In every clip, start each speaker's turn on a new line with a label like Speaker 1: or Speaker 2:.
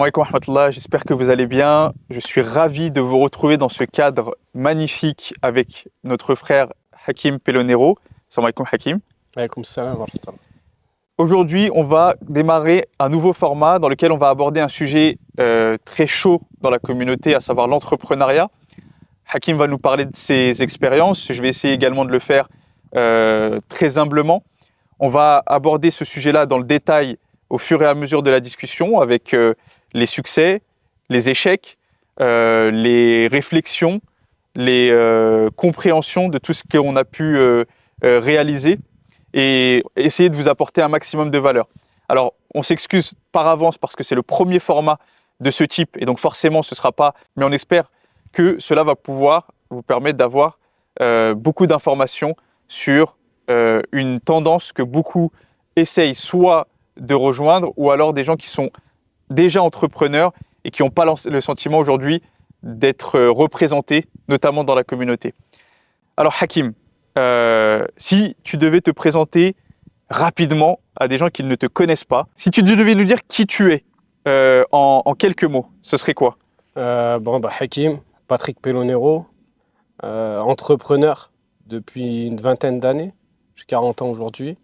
Speaker 1: Salam alaikum wa rahmatullah, j'espère que vous allez bien. Je suis ravi de vous retrouver dans ce cadre magnifique avec notre frère Hakim Pelonero. Salam alaikum Hakim.
Speaker 2: Alaykoum salam wa rahmatullah.
Speaker 1: Aujourd'hui, on va démarrer un nouveau format dans lequel on va aborder un sujet très chaud dans la communauté, à savoir l'entrepreneuriat. Hakim va nous parler de ses expériences. Je vais essayer également de le faire très humblement. On va aborder ce sujet-là dans le détail au fur et à mesure de la discussion avec les succès, les échecs, les réflexions, les compréhensions de tout ce qu'on a pu réaliser et essayer de vous apporter un maximum de valeur. Alors, on s'excuse par avance parce que c'est le premier format de ce type et donc forcément ce ne sera pas, mais on espère que cela va pouvoir vous permettre d'avoir beaucoup d'informations sur une tendance que beaucoup essayent soit de rejoindre ou alors des gens qui sont déjà entrepreneurs et qui n'ont pas le sentiment aujourd'hui d'être représentés, notamment dans la communauté. Alors Hakim, si tu devais te présenter rapidement à des gens qui ne te connaissent pas, si tu devais nous dire qui tu es en quelques mots, ce serait quoi?
Speaker 2: Hakim, Patrick Pelonero, entrepreneur depuis une vingtaine d'années, j'ai 40 ans aujourd'hui.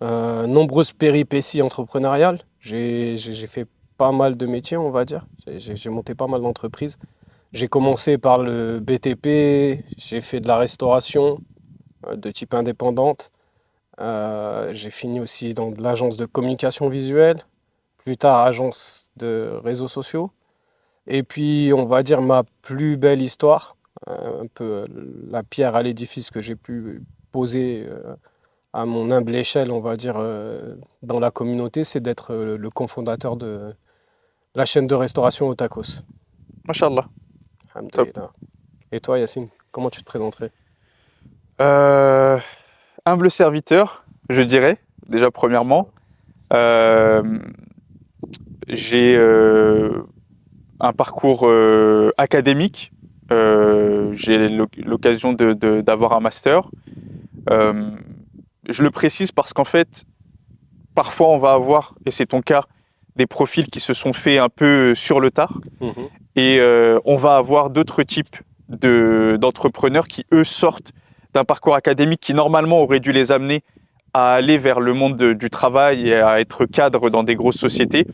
Speaker 2: Nombreuses péripéties entrepreneuriales, j'ai fait pas mal de métiers, on va dire, j'ai monté pas mal d'entreprises. J'ai commencé par le BTP, j'ai fait de la restauration de type indépendante. J'ai fini aussi dans de l'agence de communication visuelle, plus tard agence de réseaux sociaux. Et puis, on va dire ma plus belle histoire, un peu la pierre à l'édifice que j'ai pu poser à mon humble échelle, on va dire, dans la communauté, c'est d'être le cofondateur de la chaîne de restauration Otakos.
Speaker 1: Masha'Allah.
Speaker 2: Et toi, Yacine, comment tu te présenterais?
Speaker 1: Humble serviteur, je dirais, déjà premièrement. J'ai un parcours académique. J'ai l'occasion d'avoir un master. Je le précise parce qu'en fait, parfois on va avoir, et c'est ton cas, des profils qui se sont faits un peu sur le tard. Et on va avoir d'autres types d'entrepreneurs qui, eux, sortent d'un parcours académique qui, normalement, aurait dû les amener à aller vers le monde du travail et à être cadres dans des grosses sociétés.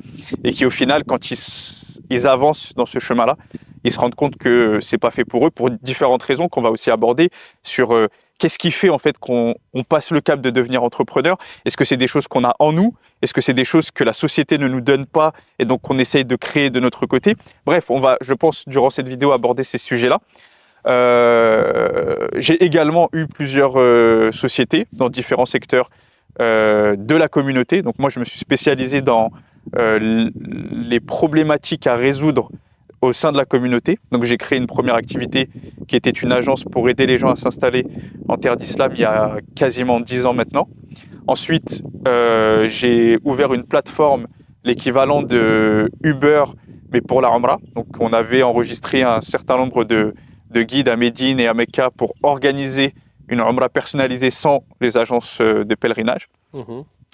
Speaker 1: Et qui, au final, quand ils avancent dans ce chemin-là, ils se rendent compte que c'est pas fait pour eux, pour différentes raisons qu'on va aussi aborder sur qu'est-ce qui fait en fait qu'on passe le cap de devenir entrepreneur. Est-ce que c'est des choses qu'on a en nous? Est-ce que c'est des choses que la société ne nous donne pas et donc qu'on essaye de créer de notre côté? Bref, on va, je pense, durant cette vidéo aborder ces sujets-là. J'ai également eu plusieurs sociétés dans différents secteurs de la communauté. Donc moi, je me suis spécialisé dans les problématiques à résoudre au sein de la communauté. Donc j'ai créé une première activité qui était une agence pour aider les gens à s'installer en terre d'islam il y a quasiment 10 ans maintenant. Ensuite, j'ai ouvert une plateforme, l'équivalent de Uber, mais pour la Umrah. Donc on avait enregistré un certain nombre de guides à Médine et à Mecca pour organiser une Umrah personnalisée sans les agences de pèlerinage.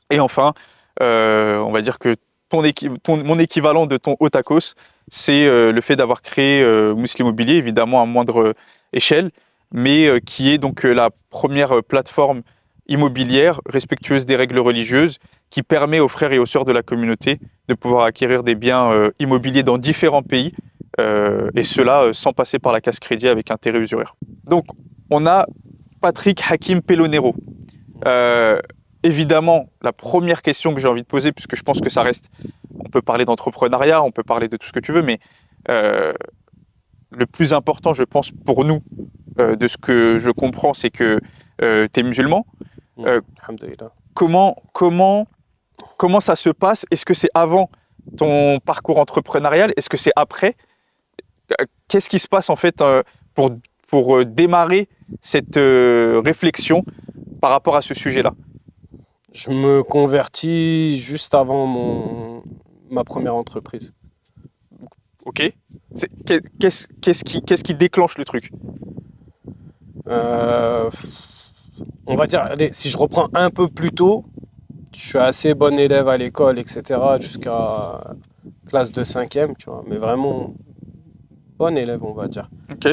Speaker 1: Et enfin, on va dire que mon équivalent de ton Otakos, c'est le fait d'avoir créé Muslim Immobilier, évidemment à moindre échelle, mais qui est donc la première plateforme immobilière respectueuse des règles religieuses qui permet aux frères et aux sœurs de la communauté de pouvoir acquérir des biens immobiliers dans différents pays, et cela sans passer par la casse crédit avec intérêt usuraire. Donc, on a Patrick Hakim Pelonero. Évidemment, la première question que j'ai envie de poser, puisque je pense que ça reste, on peut parler d'entrepreneuriat, on peut parler de tout ce que tu veux, mais le plus important, je pense, pour nous, de ce que je comprends, c'est que tu es musulman. Comment ça se passe? Est-ce que c'est avant ton parcours entrepreneurial? Est-ce que c'est après? Qu'est-ce qui se passe en fait pour démarrer cette réflexion par rapport à ce sujet-là?
Speaker 2: Je me convertis juste avant ma première entreprise.
Speaker 1: Ok. Qu'est-ce qui déclenche le truc?
Speaker 2: On va dire, allez, si je reprends un peu plus tôt, je suis assez bon élève à l'école, etc. Jusqu'à classe de 5e, tu vois, mais vraiment bon élève, on va dire.
Speaker 1: Ok.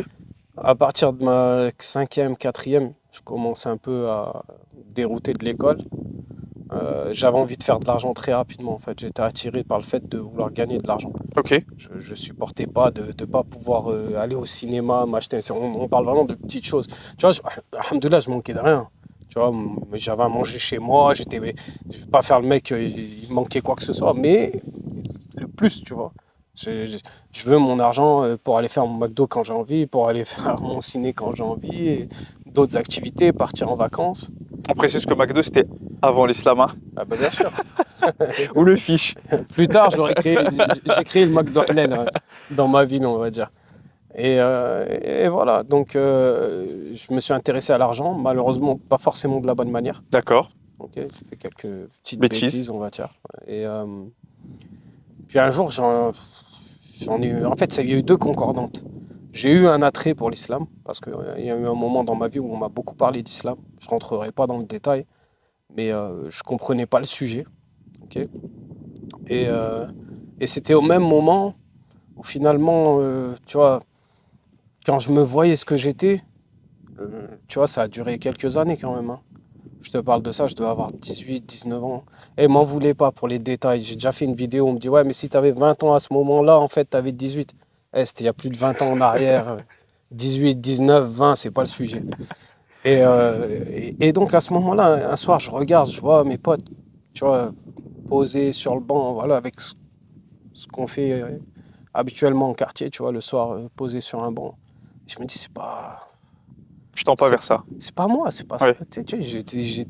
Speaker 2: À partir de ma 5e, 4e, je commençais un peu à dérouter de l'école. J'avais envie de faire de l'argent très rapidement, en fait. J'étais attiré par le fait de vouloir gagner de l'argent.
Speaker 1: Ok.
Speaker 2: Je supportais pas de ne pas pouvoir aller au cinéma, m'acheter. On parle vraiment de petites choses. Tu vois, alhamdoulilah, je manquais de rien. Tu vois, j'avais à manger chez moi. Je ne vais pas faire le mec, il manquait quoi que ce soit. Mais le plus, tu vois. Je veux mon argent pour aller faire mon McDo quand j'ai envie, pour aller faire mon ciné quand j'ai envie, et d'autres activités, partir en vacances.
Speaker 1: On précise que McDo, c'était avant l'islam, hein.
Speaker 2: Ah bah bien sûr.
Speaker 1: Ou le fish.
Speaker 2: Plus tard, j'ai créé le McDonald's dans ma ville, on va dire. Et voilà, donc je me suis intéressé à l'argent, malheureusement pas forcément de la bonne manière.
Speaker 1: D'accord.
Speaker 2: Ok, j'ai fait quelques petites
Speaker 1: Bêtises.
Speaker 2: bêtises, on va dire. Et puis un jour, j'en ai eu. En fait, il y a eu deux concordantes. J'ai eu un attrait pour l'islam, parce qu'il y a eu un moment dans ma vie où on m'a beaucoup parlé d'islam. Je ne rentrerai pas dans le détail, mais je ne comprenais pas le sujet. Ok. Et, euh, et c'était au même moment où finalement, tu vois, quand je me voyais ce que j'étais, tu vois, ça a duré quelques années quand même, hein. Je te parle de ça, je devais avoir 18, 19 ans. Et m'en voulez pas pour les détails. J'ai déjà fait une vidéo, on me dit, ouais, mais si tu avais 20 ans à ce moment-là, en fait, tu avais 18. C'était il y a plus de 20 ans en arrière. 18, 19, 20, c'est pas le sujet. Et donc à ce moment-là, un soir, je regarde, je vois mes potes, tu vois, posés sur le banc, voilà, avec ce qu'on fait habituellement au quartier, tu vois, le soir, posé sur un banc. Je me dis,
Speaker 1: Je tends pas vers ça.
Speaker 2: c'est pas moi, c'est pas ça.
Speaker 1: Ouais.
Speaker 2: Tu sais,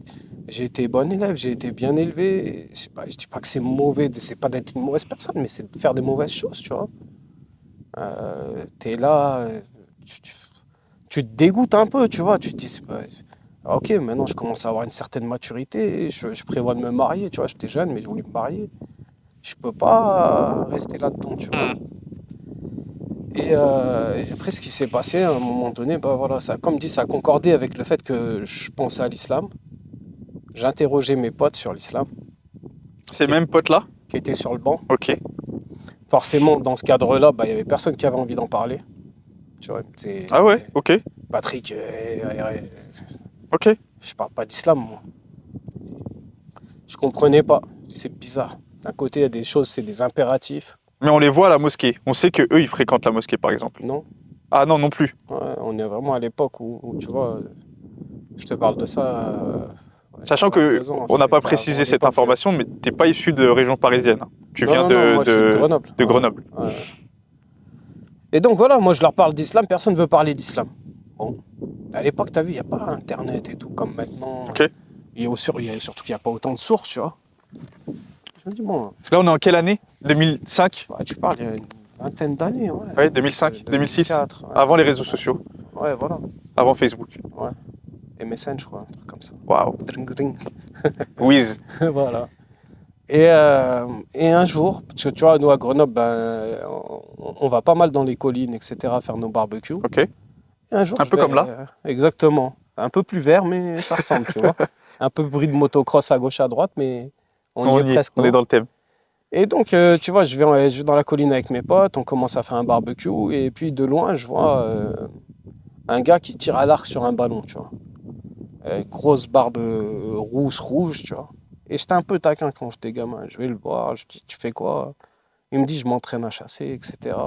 Speaker 2: j'ai été bon élève, j'ai été bien élevé. Je dis pas que c'est mauvais, c'est pas d'être une mauvaise personne, mais c'est de faire des mauvaises choses, tu vois. T'es là, tu te dégoûtes un peu, tu vois. Tu te dis, ok, maintenant je commence à avoir une certaine maturité, je prévois de me marier, tu vois. J'étais jeune, mais je voulais me marier. Je peux pas rester là-dedans, tu vois. Et après, ce qui s'est passé, à un moment donné, bah voilà, ça, comme dit, ça a concordé avec le fait que je pensais à l'islam. J'interrogeais mes potes sur l'islam,
Speaker 1: Ces
Speaker 2: qui,
Speaker 1: mêmes potes-là?
Speaker 2: qui étaient sur le banc.
Speaker 1: Ok.
Speaker 2: Forcément, dans ce cadre-là, bah, il n'y avait personne qui avait envie d'en parler. Tu vois,
Speaker 1: Ah ouais, ok.
Speaker 2: Patrick,
Speaker 1: Ok.
Speaker 2: je parle pas d'islam, moi. Je comprenais pas. C'est bizarre. D'un côté, il y a des choses, c'est des impératifs.
Speaker 1: Mais on les voit à la mosquée. On sait que eux, ils fréquentent la mosquée, par exemple.
Speaker 2: Non.
Speaker 1: Ah non, non plus.
Speaker 2: Ouais, on est vraiment à l'époque où, tu vois, je te parle de ça. Il y a
Speaker 1: Sachant que
Speaker 2: 22 ans,
Speaker 1: on n'a pas
Speaker 2: c'était avant
Speaker 1: précisé cette
Speaker 2: l'époque.
Speaker 1: information, mais t'es pas issu de région parisienne, hein. Tu
Speaker 2: Non,
Speaker 1: viens
Speaker 2: non, non, moi je suis de Grenoble.
Speaker 1: de
Speaker 2: Ouais,
Speaker 1: Grenoble.
Speaker 2: ouais. Et donc voilà, moi je leur parle d'islam, personne ne veut parler d'islam. Bon, à l'époque, tu as vu, il n'y a pas Internet et tout comme maintenant.
Speaker 1: Ok.
Speaker 2: Surtout qu'il n'y a pas autant de sources, tu vois. Je me dis, bon,
Speaker 1: Là, on est en quelle année? 2005?
Speaker 2: bah, tu parles il y a une vingtaine d'années, ouais.
Speaker 1: Ouais, 2005, 2006.
Speaker 2: 2004, ouais,
Speaker 1: Avant les réseaux
Speaker 2: 2005.
Speaker 1: sociaux.
Speaker 2: Ouais, voilà.
Speaker 1: Avant Facebook.
Speaker 2: Ouais. MSN, je crois, un truc comme ça.
Speaker 1: Waouh.
Speaker 2: Drink, drink.
Speaker 1: Wiz.
Speaker 2: Voilà. Et un jour, parce que tu vois, nous à Grenoble, ben, on va pas mal dans les collines, etc., faire nos barbecues.
Speaker 1: Ok.
Speaker 2: Et un jour,
Speaker 1: Un peu comme là.
Speaker 2: exactement. Un peu plus vert, mais ça ressemble, tu vois. Un peu bruit de motocross à gauche, à droite, mais on y est presque.
Speaker 1: On est
Speaker 2: Non.
Speaker 1: dans le thème.
Speaker 2: Et donc, tu vois, je vais dans la colline avec mes potes, on commence à faire un barbecue, et puis de loin, je vois un gars qui tire à l'arc sur un ballon, tu vois. Grosse barbe rouge, tu vois. Et j'étais un peu taquin quand j'étais gamin. Je vais le voir, je dis, tu fais quoi? Il me dit, je m'entraîne à chasser, etc.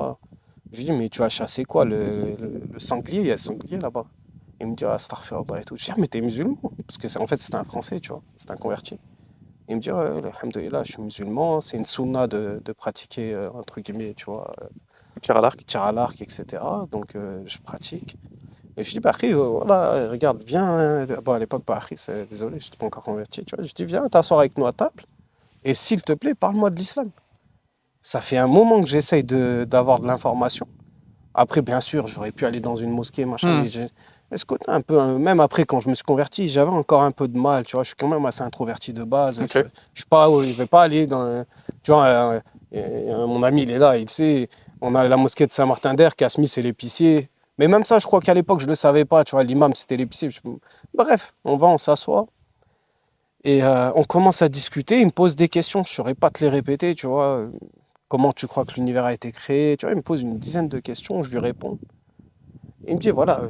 Speaker 2: Je lui dis, mais tu vas chasser quoi? Le sanglier, il y a un sanglier là-bas. Il me dit, ah, astaghfirullah et tout. Je dis, ah, mais t'es musulman? Parce que en fait, c'était un Français, tu vois. C'était un converti. Il me dit, ouais, alhamdoulilah, je suis musulman. C'est une sunna de pratiquer, entre guillemets, tu vois,
Speaker 1: Tir à l'arc.
Speaker 2: tir à l'arc, etc. Donc, je pratique. Et je dis, bah, Akhi, voilà, regarde, viens. Bon, à l'époque, pas Akhi, désolé, je n'étais pas encore converti. Tu vois. Je dis, viens, t'asseoir avec nous à table. Et s'il te plaît, parle-moi de l'islam. Ça fait un moment que j'essaye d'avoir de l'information. Après, bien sûr, j'aurais pu aller dans une mosquée, machin, mais ce côté un peu, même après, quand je me suis converti, j'avais encore un peu de mal, tu vois. Je suis quand même assez introverti de base.
Speaker 1: Ok.
Speaker 2: Je suis pas, je vais pas aller dans, tu vois, mon ami, il est là, il sait, on a la mosquée de Saint-Martin-d'Air, Kasmi, c'est l'épicier. Mais même ça, je crois qu'à l'époque, je le savais pas, tu vois, l'imam, c'était l'épicier. Bref, on s'assoit. Et on commence à discuter, il me pose des questions, je ne saurais pas te les répéter, tu vois. comment tu crois que l'univers a été créé? Tu vois, il me pose une dizaine de questions, je lui réponds. Il me dit, voilà,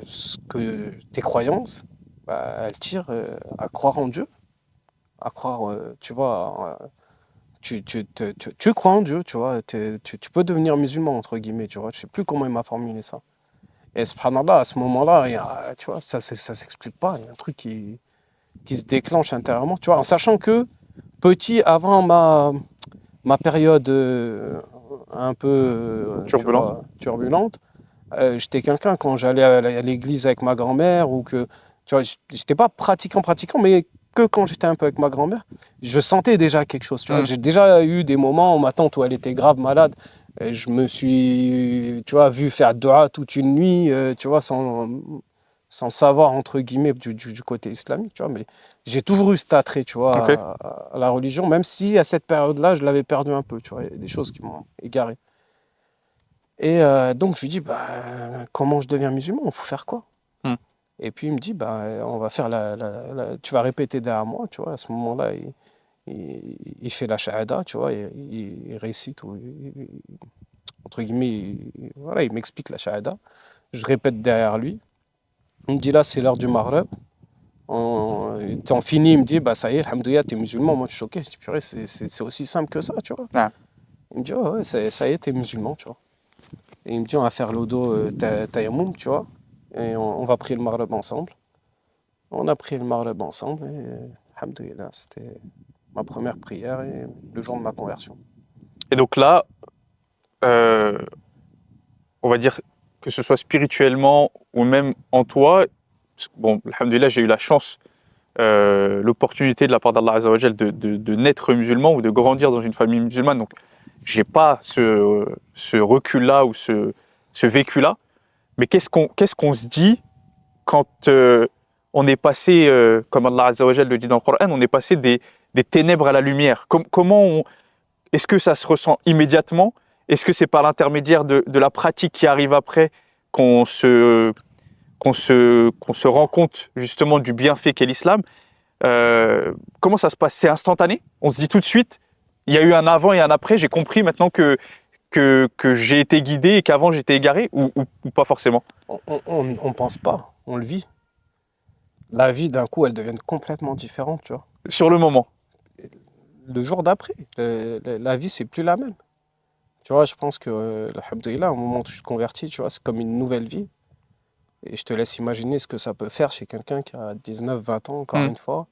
Speaker 2: tes croyances, bah, elles tirent à croire en Dieu, à croire, tu vois, tu crois en Dieu, tu vois, tu peux devenir musulman, entre guillemets, tu vois. Je sais plus comment il m'a formulé ça. Et subhanallah, à ce moment-là, tu vois, ça s'explique pas. Il y a un truc qui se déclenche intérieurement, tu vois, en sachant que petit, avant ma période un peu, tu
Speaker 1: Turbulence.
Speaker 2: vois, turbulente, j'étais quelqu'un, quand j'allais à l'église avec ma grand-mère, ou que, tu vois, j'étais pas pratiquant, mais que quand j'étais un peu avec ma grand-mère, je sentais déjà quelque chose, tu vois. J'ai déjà eu des moments où ma tante, où elle était grave malade, et je me suis, tu vois, vu faire dua toute une nuit, tu vois, sans savoir, entre guillemets, du côté islamique, tu vois. Mais j'ai toujours eu cet attrait, tu vois,
Speaker 1: Ok.
Speaker 2: à la religion, même si à cette période-là, je l'avais perdu un peu, tu vois. Il y a des choses qui m'ont égaré. Et donc, je lui dis, bah, comment je deviens musulman? Il faut faire quoi?
Speaker 1: Hmm.
Speaker 2: Et puis, il me dit, bah, on va faire tu vas répéter derrière moi, tu vois. À ce moment-là, il fait la shahada, tu vois, il récite, ou entre guillemets, voilà, il m'explique la shahada. Je répète derrière lui. Il me dit, là, c'est l'heure du maghreb. T'en finis, il me dit, bah, ça y est, alhamdoulilah, t'es musulman. Moi, je suis choqué. Je dis, purée, c'est aussi simple que ça, tu vois.
Speaker 1: Ah.
Speaker 2: Il me dit, ouais, ça y est, t'es musulman, tu vois. Et il me dit, on va faire l'odo tayammum, tu vois. Et on va prier le maghreb ensemble. On a prié le maghreb ensemble, et alhamdoulilah, c'était ma première prière et le jour de ma conversion.
Speaker 1: Et donc là, euh, on va dire que ce soit spirituellement ou même en toi, bon, alhamdoulilah, j'ai eu la chance, l'opportunité de la part d'Allah Azza wa Jal de naître musulman ou de grandir dans une famille musulmane. Donc, j'ai pas ce recul-là ou ce vécu-là. Mais qu'est-ce qu'on se dit quand on est passé, comme Allah Azza wa Jal le dit dans le Coran, on est passé des ténèbres à la lumière. Est-ce que ça se ressent immédiatement? Est-ce que c'est par l'intermédiaire de la pratique qui arrive après qu'on se rend compte justement du bienfait qu'est l'islam? Comment ça se passe? C'est instantané? On se dit tout de suite, il y a eu un avant et un après, j'ai compris maintenant que j'ai été guidé et qu'avant j'étais égaré, ou pas forcément?
Speaker 2: On pense pas, on le vit. La vie, d'un coup, elle devient complètement différente, tu vois.
Speaker 1: Sur le moment.
Speaker 2: Le jour d'après, la vie, c'est plus la même. Tu vois, je pense que, alhamdoulilah, au moment où tu te convertis, tu vois, c'est comme une nouvelle vie. Et je te laisse imaginer ce que ça peut faire chez quelqu'un qui a 19, 20 ans, encore
Speaker 1: Hmm.
Speaker 2: une fois.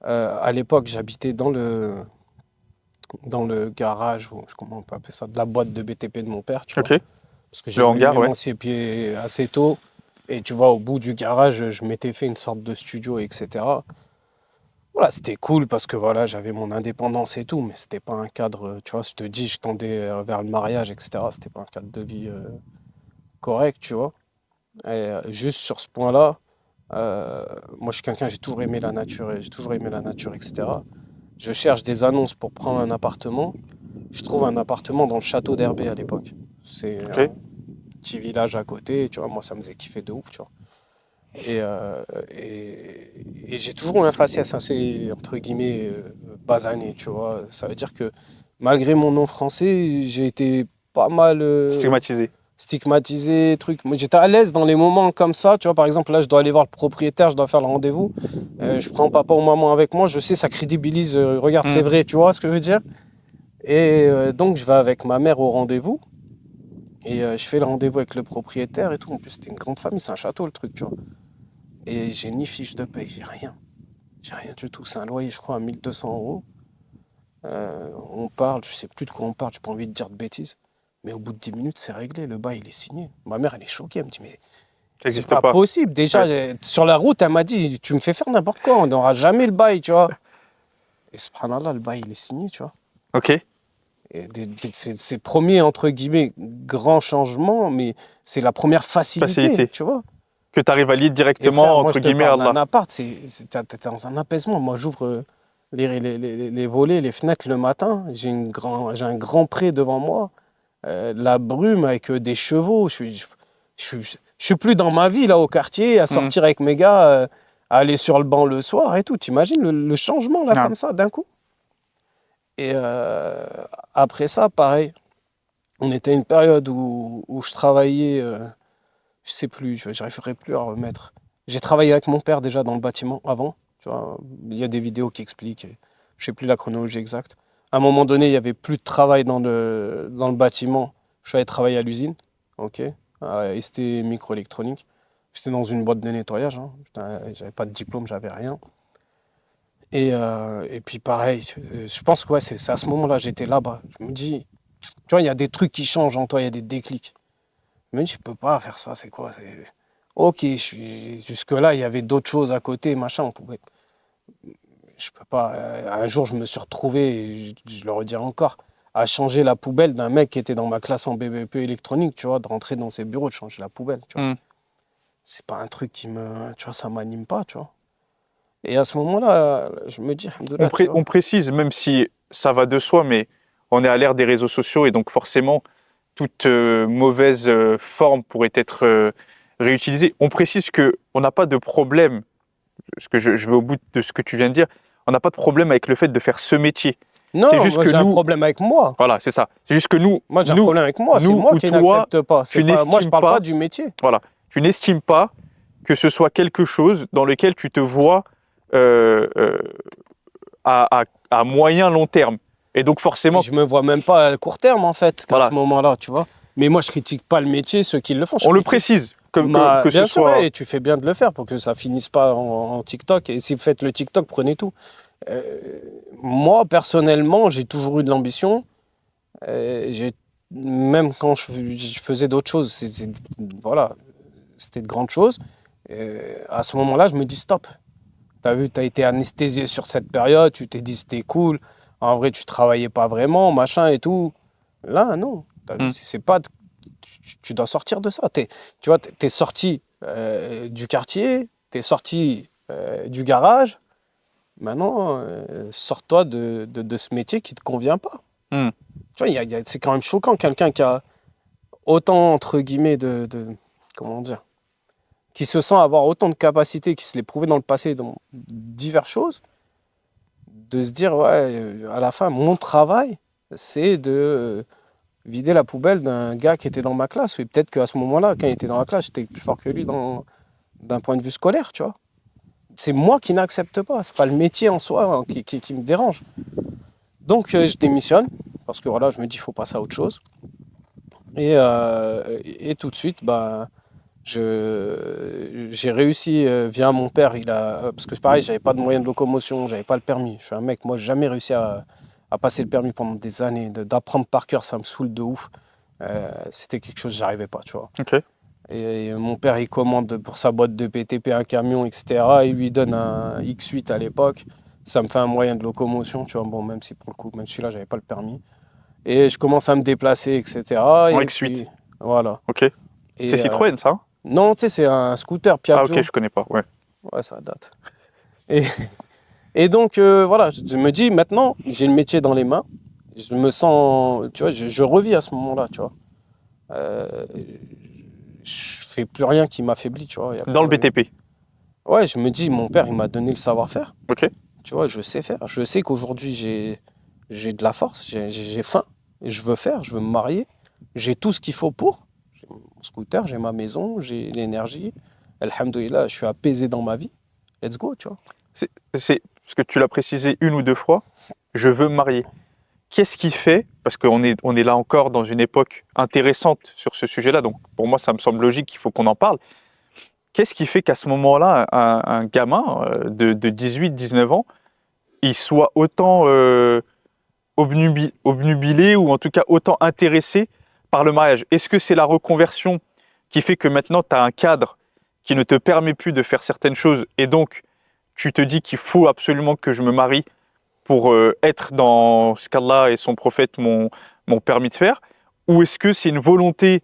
Speaker 2: À l'époque, j'habitais dans le garage, ou comment on peut appeler ça, de la boîte de BTP de mon père, tu vois.
Speaker 1: Ok.
Speaker 2: Parce que j'ai
Speaker 1: Le
Speaker 2: voulu
Speaker 1: hangar, ouais.
Speaker 2: m'émanciper assez tôt. Et tu vois, au bout du garage, je m'étais fait une sorte de studio, etc. Voilà, c'était cool parce que voilà, j'avais mon indépendance et tout, mais c'était pas un cadre, tu vois, je te dis, je tendais vers le mariage, etc. C'était pas un cadre de vie correct, tu vois. Et juste sur ce point-là, moi je suis quelqu'un, j'ai toujours aimé la nature, etc. Je cherche des annonces pour prendre un appartement. Je trouve un appartement dans le château d'Herbé à l'époque. C'est
Speaker 1: Ok.
Speaker 2: un petit village à côté, tu vois, moi ça me faisait kiffer de ouf, tu vois. Et, euh, et j'ai toujours eu un faciès assez, entre guillemets, basané, tu vois. Ça veut dire que malgré mon nom français, j'ai été pas mal
Speaker 1: Stigmatisé.
Speaker 2: stigmatisé, truc. Moi, j'étais à l'aise dans les moments comme ça, tu vois. Par exemple, là, je dois aller voir le propriétaire, je dois faire le rendez-vous. Je prends papa ou maman avec moi, je sais, ça crédibilise. Regarde,
Speaker 1: Hmm.
Speaker 2: c'est vrai, tu vois ce que je veux dire? Et donc, je vais avec ma mère au rendez-vous. Et je fais le rendez-vous avec le propriétaire et tout. En plus, c'était une grande famille, c'est un château, le truc, tu vois. Et j'ai ni fiche de paye, j'ai rien. J'ai rien du tout. C'est un loyer, je crois, à 1200 euros. On parle, je sais plus de quoi on parle, j'ai pas envie de dire de bêtises. Mais au bout de 10 minutes, c'est réglé, le bail, il est signé. Ma mère, elle est choquée, elle me dit, mais
Speaker 1: Ça
Speaker 2: c'est
Speaker 1: n'existe
Speaker 2: pas
Speaker 1: pas.
Speaker 2: possible. Déjà,
Speaker 1: Ouais.
Speaker 2: sur la route, elle m'a dit, tu me fais faire n'importe quoi, on n'aura jamais le bail, tu vois. Et subhanallah, le bail, il est signé, tu vois.
Speaker 1: Ok.
Speaker 2: Et c'est le premier, entre guillemets, grand changement, mais c'est la première facilité,
Speaker 1: Facilité.
Speaker 2: tu vois.
Speaker 1: Que tu arrives à lier
Speaker 2: Et frère,
Speaker 1: directement,
Speaker 2: moi,
Speaker 1: entre
Speaker 2: je te
Speaker 1: guillemets, à
Speaker 2: parle d'un
Speaker 1: Allah.
Speaker 2: appart, t'es dans un apaisement. Moi, j'ouvre les volets, les fenêtres le matin, j'ai un grand pré devant moi, la brume avec des chevaux. Je suis plus dans ma vie, là, au quartier, à
Speaker 1: Hmm.
Speaker 2: sortir avec mes gars, à aller sur le banc le soir et tout. T'imagines le changement, là,
Speaker 1: Ah.
Speaker 2: comme ça, d'un coup? Et après ça, pareil. On était à une période où je travaillais, je sais plus, je n'arriverai plus à remettre. J'ai travaillé avec mon père déjà dans le bâtiment avant. Tu vois, il y a des vidéos qui expliquent. Je sais plus la chronologie exacte. À un moment donné, il y avait plus de travail dans le bâtiment. Je suis allé travailler à l'usine, ok, à ST Microélectronique. J'étais dans une boîte de nettoyage. Hein. J'avais pas de diplôme, j'avais rien. Et puis pareil, je pense que ouais, c'est à ce moment-là, j'étais là-bas. Je me dis, tu vois, il y a des trucs qui changent en toi, il y a des déclics. Mais je peux pas faire ça, c'est quoi? Ok, jusque-là, il y avait d'autres choses à côté, machin, on pouvait. Je peux pas. Un jour, je me suis retrouvé, et je le redis encore, à changer la poubelle d'un mec qui était dans ma classe en BBP électronique, tu vois, de rentrer dans ses bureaux, de changer la poubelle, tu vois.
Speaker 1: Hmm.
Speaker 2: C'est pas un truc qui me. Tu vois, ça m'anime pas, tu vois. Et à ce moment-là, je me dis, alhamdoulilah, tu vois.
Speaker 1: On précise, même si ça va de soi, mais on est à l'ère des réseaux sociaux et donc forcément, toute mauvaise forme pourrait être réutilisée. On précise que on n'a pas de problème, parce que je vais au bout de ce que tu viens de dire, on n'a pas de problème avec le fait de faire ce métier. C'est
Speaker 2: Non,
Speaker 1: juste
Speaker 2: moi
Speaker 1: que
Speaker 2: j'ai un
Speaker 1: nous,
Speaker 2: problème avec moi.
Speaker 1: voilà, c'est ça. C'est juste que
Speaker 2: Moi j'ai un problème avec moi, c'est
Speaker 1: nous
Speaker 2: moi
Speaker 1: ou
Speaker 2: qui
Speaker 1: toi,
Speaker 2: n'accepte pas. C'est
Speaker 1: tu
Speaker 2: pas moi, je
Speaker 1: n'estimes
Speaker 2: parle pas
Speaker 1: pas,
Speaker 2: du métier.
Speaker 1: voilà, tu n'estimes pas que ce soit quelque chose dans lequel tu te vois euh, euh, à moyen long terme. Et donc
Speaker 2: Et
Speaker 1: forcément,
Speaker 2: je me vois même pas à court terme en fait, qu'à ce
Speaker 1: voilà,
Speaker 2: moment-là, tu vois. Mais moi je critique pas le métier, ceux qui le font, je
Speaker 1: on le
Speaker 2: critique
Speaker 1: précise, que ce
Speaker 2: bien sûr, ouais,
Speaker 1: soit...
Speaker 2: et tu fais bien de le faire pour que ça finisse pas en TikTok. Et si vous faites le TikTok, prenez tout. Euh, Moi personnellement, j'ai toujours eu de l'ambition. Même quand je faisais d'autres choses, voilà, c'était de grandes choses. À ce moment-là, je me dis stop. T'as vu, t'as été anesthésié sur cette période, tu t'es dit c'était cool. En vrai, tu travaillais pas vraiment, machin et tout. Là, non. T'as vu,
Speaker 1: Hmm.
Speaker 2: c'est pas, tu dois sortir de ça. Tu vois, t'es sorti du quartier, t'es sorti du garage. Maintenant, sors-toi de ce métier qui te convient pas.
Speaker 1: Hmm.
Speaker 2: Tu vois, c'est quand même choquant, quelqu'un qui a autant, entre guillemets, comment dire, qui se sent avoir autant de capacités, qui se l'est prouvé dans le passé dans diverses choses, de se dire, ouais, à la fin, mon travail, c'est de vider la poubelle d'un gars qui était dans ma classe. Et peut-être qu'à ce moment-là, quand il était dans la classe, j'étais plus fort que lui d'un point de vue scolaire, tu vois. C'est moi qui n'accepte pas, c'est pas le métier en soi hein, qui me dérange. Donc je démissionne, parce que voilà, je me dis, il faut passer à autre chose. Et tout de suite, bah, j'ai réussi via mon père, parce que c'est pareil, j'avais pas de moyen de locomotion, j'avais pas le permis. Je suis un mec, moi j'ai jamais réussi à passer le permis pendant des années, d'apprendre par cœur, ça me saoule de ouf. C'était quelque chose que j'arrivais pas, tu vois.
Speaker 1: Ok.
Speaker 2: Et mon père il commande pour sa boîte de BTP un camion, etc. Il lui donne un X8 à l'époque. Ça me fait un moyen de locomotion, tu vois. Bon, même si pour le coup, même celui-là, j'avais pas le permis. Et je commence à me déplacer, etc.
Speaker 1: En
Speaker 2: Et
Speaker 1: X8.
Speaker 2: puis voilà.
Speaker 1: Ok. C'est
Speaker 2: Et
Speaker 1: Citroën, ça? Hein.
Speaker 2: non, tu sais, c'est un scooter
Speaker 1: Ah, ok,
Speaker 2: Piaggio.
Speaker 1: je connais pas. Ouais.
Speaker 2: Ouais, ça date. Et, et donc, voilà, je me dis, maintenant, j'ai le métier dans les mains. Je me sens, tu vois, je revis à ce moment-là, tu vois. Euh, je fais plus rien qui m'affaiblit, tu vois. Y a
Speaker 1: Dans le
Speaker 2: plus...
Speaker 1: BTP.
Speaker 2: Ouais, je me dis, mon père, il m'a donné le savoir-faire.
Speaker 1: Ok.
Speaker 2: Tu vois, je sais faire. Je sais qu'aujourd'hui, j'ai de la force, j'ai faim. Et je veux faire, je veux me marier. J'ai tout ce qu'il faut pour. J'ai mon scooter, j'ai ma maison, j'ai l'énergie. Alhamdoulilah, je suis apaisé dans ma vie. Let's go, tu vois.
Speaker 1: Parce que tu l'as précisé une ou deux fois, je veux me marier. Qu'est-ce qui fait, parce on est là encore dans une époque intéressante sur ce sujet-là, donc pour moi ça me semble logique qu'il faut qu'on en parle. Qu'est-ce qui fait qu'à ce moment-là, un gamin de 18-19 ans, il soit autant obnubilé ou en tout cas autant intéressé par le mariage? Est-ce que c'est la reconversion qui fait que maintenant tu as un cadre qui ne te permet plus de faire certaines choses et donc tu te dis qu'il faut absolument que je me marie pour être dans ce qu'Allah et son prophète m'ont permis de faire? Ou est-ce que c'est une volonté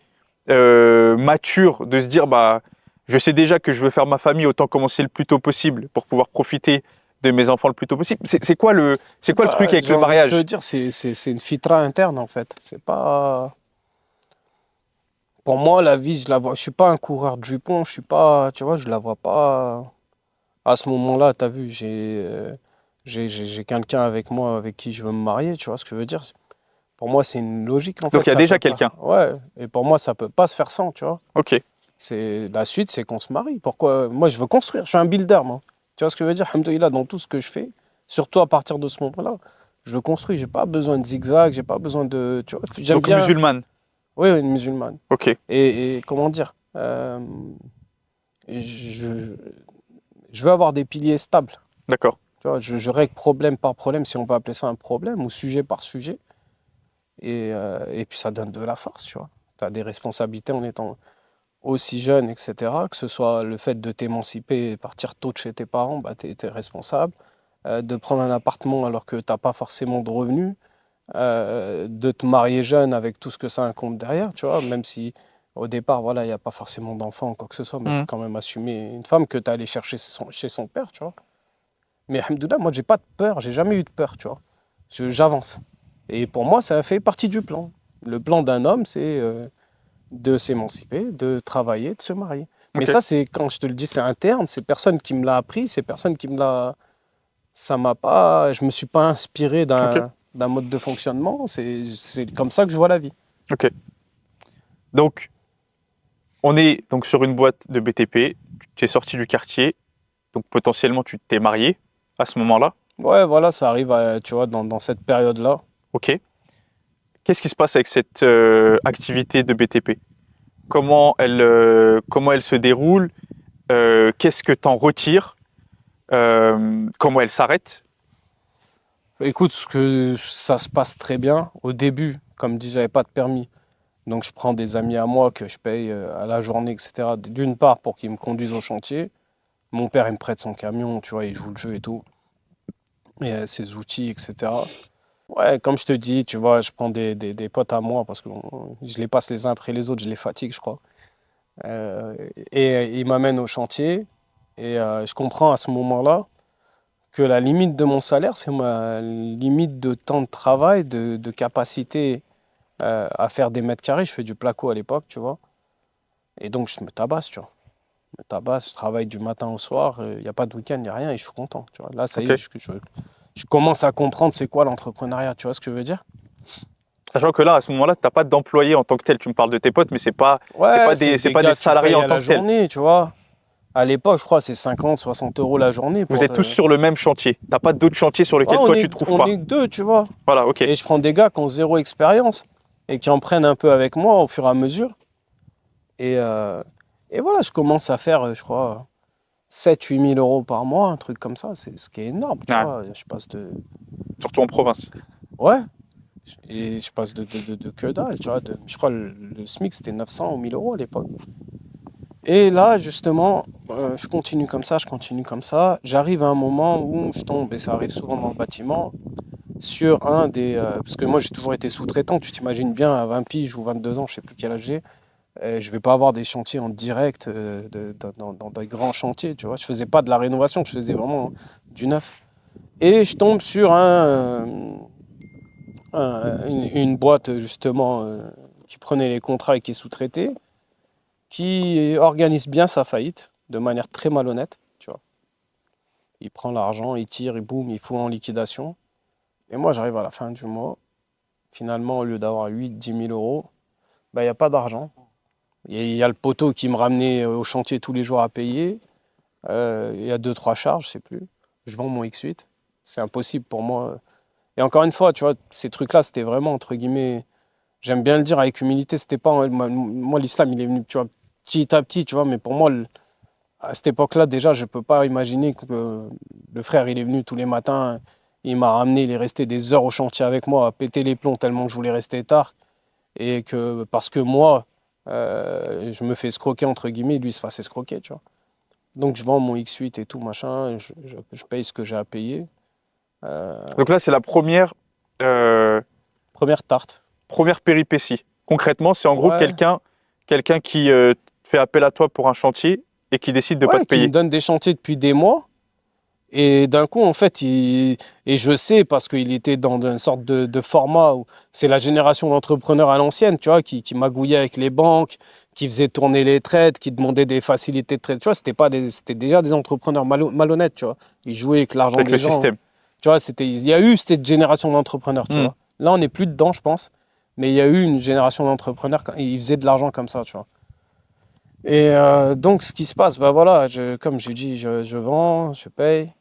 Speaker 1: mature de se dire, bah, je sais déjà que je veux faire ma famille, autant commencer le plus tôt possible pour pouvoir profiter de mes enfants le plus tôt possible? C'est
Speaker 2: C'est
Speaker 1: quoi le truc
Speaker 2: pas,
Speaker 1: avec
Speaker 2: j'ai
Speaker 1: le
Speaker 2: envie de te
Speaker 1: mariage?
Speaker 2: dire, c'est une fitra interne en fait. C'est pas. Pour moi, la vie, je la vois. Je suis pas un coureur de jupons. Je suis pas. Tu vois, je la vois pas. À ce moment-là, tu as vu, j'ai quelqu'un avec moi avec qui je veux me marier. Tu vois ce que je veux dire? Pour moi, c'est une logique, en fait.
Speaker 1: Donc il y a
Speaker 2: ça
Speaker 1: déjà
Speaker 2: peut pas-
Speaker 1: quelqu'un.
Speaker 2: Ouais, et pour moi, ça peut pas se faire sans, tu vois.
Speaker 1: Ok.
Speaker 2: La suite, c'est qu'on se marie. Pourquoi? Moi, je veux construire. Je suis un builder, moi. Tu vois ce que je veux dire? Alhamdoulilah, dans tout ce que je fais, surtout à partir de ce moment-là, je construis. J'ai pas besoin de zigzag, j'ai pas besoin de. Tu vois, j'aime
Speaker 1: Donc
Speaker 2: bien.
Speaker 1: musulmane.
Speaker 2: Oui, une musulmane.
Speaker 1: Ok.
Speaker 2: Et comment dire? Je, je veux avoir des piliers stables.
Speaker 1: D'accord.
Speaker 2: Tu vois, je règle problème par problème, si on peut appeler ça un problème, ou sujet par sujet. Et puis ça donne de la force, tu vois. Tu as des responsabilités en étant aussi jeune, etc. Que ce soit le fait de t'émanciper et partir tôt de chez tes parents, bah, tu es responsable. De prendre un appartement alors que tu n'as pas forcément de revenus. De te marier jeune avec tout ce que ça incombe derrière, tu vois. Même si au départ, voilà, il n'y a pas forcément d'enfants ou quoi que ce soit, mais il faut
Speaker 1: Mhm.
Speaker 2: quand même assumer une femme que tu es allé chercher chez son père, tu vois. Mais alhamdoulilah, moi, j'ai pas de peur, j'ai jamais eu de peur, tu vois. J'avance. Et pour moi, ça fait partie du plan. Le plan d'un homme, c'est de s'émanciper, de travailler, de se marier. Mais
Speaker 1: Ok.
Speaker 2: ça, c'est, quand je te le dis, c'est interne, c'est personne qui me l'a appris, c'est personne qui me l'a... Ça m'a pas... Je me suis pas inspiré
Speaker 1: Ok.
Speaker 2: d'un mode de fonctionnement, c'est comme ça que je vois la vie.
Speaker 1: Ok. Donc on est donc sur une boîte de BTP. Tu es sorti du quartier. Donc potentiellement tu t'es marié à ce moment-là.
Speaker 2: Ouais, voilà, ça arrive, tu vois, dans cette période-là.
Speaker 1: Ok. Qu'est-ce qui se passe avec cette activité de BTP? Comment elle se déroule? Qu'est-ce que tu en retires? Comment elle s'arrête?
Speaker 2: Écoute, ça se passe très bien. Au début, comme dit, j'avais pas de permis. Donc je prends des amis à moi que je paye à la journée, etc. D'une part pour qu'ils me conduisent au chantier. Mon père, il me prête son camion, tu vois, il joue le jeu et tout. Et ses outils, etc. Ouais, comme je te dis, tu vois, je prends des potes à moi parce que je les passe les uns après les autres, je les fatigue, je crois. Et ils m'amènent au chantier. Et je comprends à ce moment-là que la limite de mon salaire, c'est ma limite de temps de travail, de capacité à faire des mètres carrés. Je fais du placo à l'époque, tu vois. Et donc, je me tabasse, tu vois. Je me tabasse, je travaille du matin au soir. Il n'y a pas de week-end, il n'y a rien et je suis content, tu vois. Là, ça y est,
Speaker 1: Ok.
Speaker 2: je commence à comprendre c'est quoi l'entrepreneuriat, tu vois ce que je veux dire?
Speaker 1: Sachant que là, à ce moment-là, tu n'as pas d'employé en tant que tel. Tu me parles de tes potes, mais
Speaker 2: Ouais, c'est
Speaker 1: c'est
Speaker 2: des
Speaker 1: pas des
Speaker 2: gars que tu
Speaker 1: salariés
Speaker 2: payes
Speaker 1: en
Speaker 2: à
Speaker 1: tant
Speaker 2: la
Speaker 1: que tel.
Speaker 2: journée, tu vois. À l'époque, je crois, c'est 50, 60 euros la journée
Speaker 1: Vous
Speaker 2: pour...
Speaker 1: êtes tous sur le même chantier. Tu n'as pas d'autres chantiers sur
Speaker 2: Ouais,
Speaker 1: lesquels toi tu ne trouves
Speaker 2: on
Speaker 1: pas.
Speaker 2: est que deux, tu vois.
Speaker 1: Voilà, ok.
Speaker 2: Et je prends des gars qui ont zéro expérience et qui en prennent un peu avec moi au fur et à mesure. Et, euh, et voilà, je commence à faire, je crois, 7 000 à 8 000 euros par mois, un truc comme ça. C'est ce qui est énorme, tu
Speaker 1: Ouais,
Speaker 2: vois. Je passe de...
Speaker 1: surtout en province.
Speaker 2: Ouais, et je passe de que dalle, tu vois. Je crois le SMIC, c'était 900 ou 1 000 euros à l'époque. Et là, justement, je continue comme ça, je continue comme ça. J'arrive à un moment où je tombe, et ça arrive souvent dans le bâtiment, sur un des... parce que moi, j'ai toujours été sous-traitant, tu t'imagines bien, à 20 piges ou 22 ans, je sais plus quel âge j'ai, je vais pas avoir des chantiers en direct dans des grands chantiers, tu vois. Je faisais pas de la rénovation, je faisais vraiment du neuf. Et je tombe sur une boîte, justement, qui prenait les contrats et qui est sous-traitée, qui organise bien sa faillite de manière très malhonnête, tu vois. Il prend l'argent, il tire, et boum, il fout en liquidation. Et moi, j'arrive à la fin du mois. Finalement, au lieu d'avoir 8 10 000 euros, bah, il n'y a pas d'argent. Il y a le poteau qui me ramenait au chantier tous les jours à payer. Il y a deux, trois charges, je sais plus. Je vends mon X8. C'est impossible pour moi. Et encore une fois, tu vois, ces trucs-là, c'était vraiment, entre guillemets, j'aime bien le dire avec humilité, c'était pas... Moi, l'islam, il est venu, tu vois, petit à petit, tu vois, mais pour moi, à cette époque-là, déjà, je ne peux pas imaginer que le frère, il est venu tous les matins, il m'a ramené, il est resté des heures au chantier avec moi, à péter les plombs tellement que je voulais rester tard. Et que parce que moi, je me fais escroquer, entre guillemets, lui, il se fasse escroquer, tu vois. Donc, je vends mon X8 et tout, machin, je paye ce que j'ai à payer. Euh,
Speaker 1: Donc là, c'est la euh,
Speaker 2: Première tarte.
Speaker 1: première péripétie. Concrètement, c'est en gros
Speaker 2: Ouais,
Speaker 1: quelqu'un qui fait appel à toi pour un chantier et qui décide de ne pas
Speaker 2: ouais,
Speaker 1: te
Speaker 2: qui me
Speaker 1: payer.
Speaker 2: donne des chantiers depuis des mois. Et d'un coup, en fait, et je sais parce qu'il était dans une sorte de format où c'est la génération d'entrepreneurs à l'ancienne, tu vois, qui magouillait avec les banques, qui faisait tourner les trades, qui demandait des facilités de trade. Tu vois, c'était déjà des entrepreneurs malhonnêtes, tu vois. Ils jouaient avec l'argent
Speaker 1: Avec le
Speaker 2: des gens.
Speaker 1: système.
Speaker 2: Tu vois, il y a eu cette génération d'entrepreneurs, tu
Speaker 1: Hmm.
Speaker 2: vois. Là, on n'est plus dedans, je pense. Mais il y a eu une génération d'entrepreneurs, ils faisaient de l'argent comme ça, tu vois. Et donc, ce qui se passe, bah voilà, comme je dis, je vends, je paye.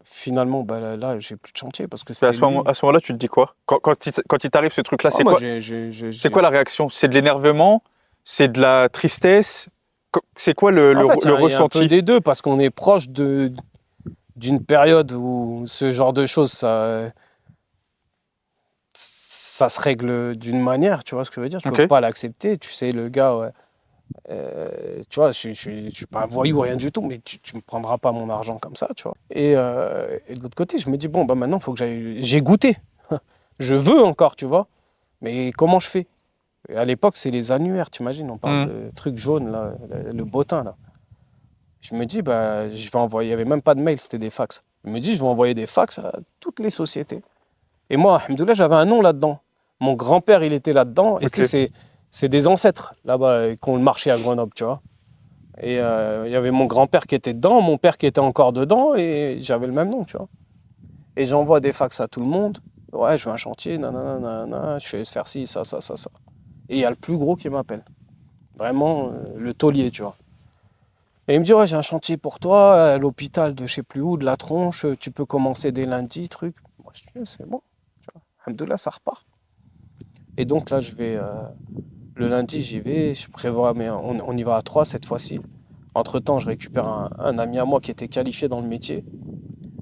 Speaker 2: Finalement, bah là, j'ai plus de chantier parce que
Speaker 1: Et
Speaker 2: c'était lui.
Speaker 1: à ce moment-là, tu te dis quoi? Quand il t'arrive ce truc-là,
Speaker 2: Ah,
Speaker 1: c'est
Speaker 2: moi,
Speaker 1: quoi, c'est quoi la réaction? C'est de l'énervement? C'est de la tristesse? C'est quoi
Speaker 2: En fait,
Speaker 1: le
Speaker 2: il y a un peu
Speaker 1: ressenti?
Speaker 2: des deux parce qu'on est proche d'une période où ce genre de choses, ça se règle d'une manière, tu vois ce que je veux dire? Tu peux
Speaker 1: Ok.
Speaker 2: pas l'accepter. Tu sais, le gars, ouais, tu vois, je suis pas un voyou, rien du tout, mais tu me prendras pas mon argent comme ça, tu vois. Et de l'autre côté, je me dis, bon, bah maintenant, il faut que j'aille. J'ai goûté. Je veux encore, tu vois. Mais comment je fais? Et à l'époque, c'est les annuaires, t'imagines, on parle
Speaker 1: Mhm.
Speaker 2: de trucs jaunes, là, le bottin, là. Je me dis, bah, je vais envoyer. Il n'y avait même pas de mail, c'était des fax. Je me dis, je vais envoyer des fax à toutes les sociétés. Et moi, alhamdoulilah, j'avais un nom là-dedans. Mon grand-père, il était là-dedans. Et tu
Speaker 1: Ok.
Speaker 2: sais, c'est des ancêtres là-bas qui ont le marché à Grenoble, tu vois. Et il y avait mon grand-père qui était dedans, mon père qui était encore dedans, et j'avais le même nom, tu vois. Et j'envoie des fax à tout le monde. Ouais, je veux un chantier, nanana, nanana, je vais faire ci, ça, ça, ça, ça. Et il y a le plus gros qui m'appelle. Vraiment, le taulier, tu vois. Et il me dit, ouais, j'ai un chantier pour toi, à l'hôpital de je sais plus où, de la tronche, tu peux commencer dès lundi, truc. Moi, je dis, c'est bon, tu vois. Alhamdoulilah, ça repart. Et donc là, le lundi, j'y vais, je prévois, mais on y va à trois cette fois-ci. Entre-temps, je récupère un ami à moi qui était qualifié dans le métier.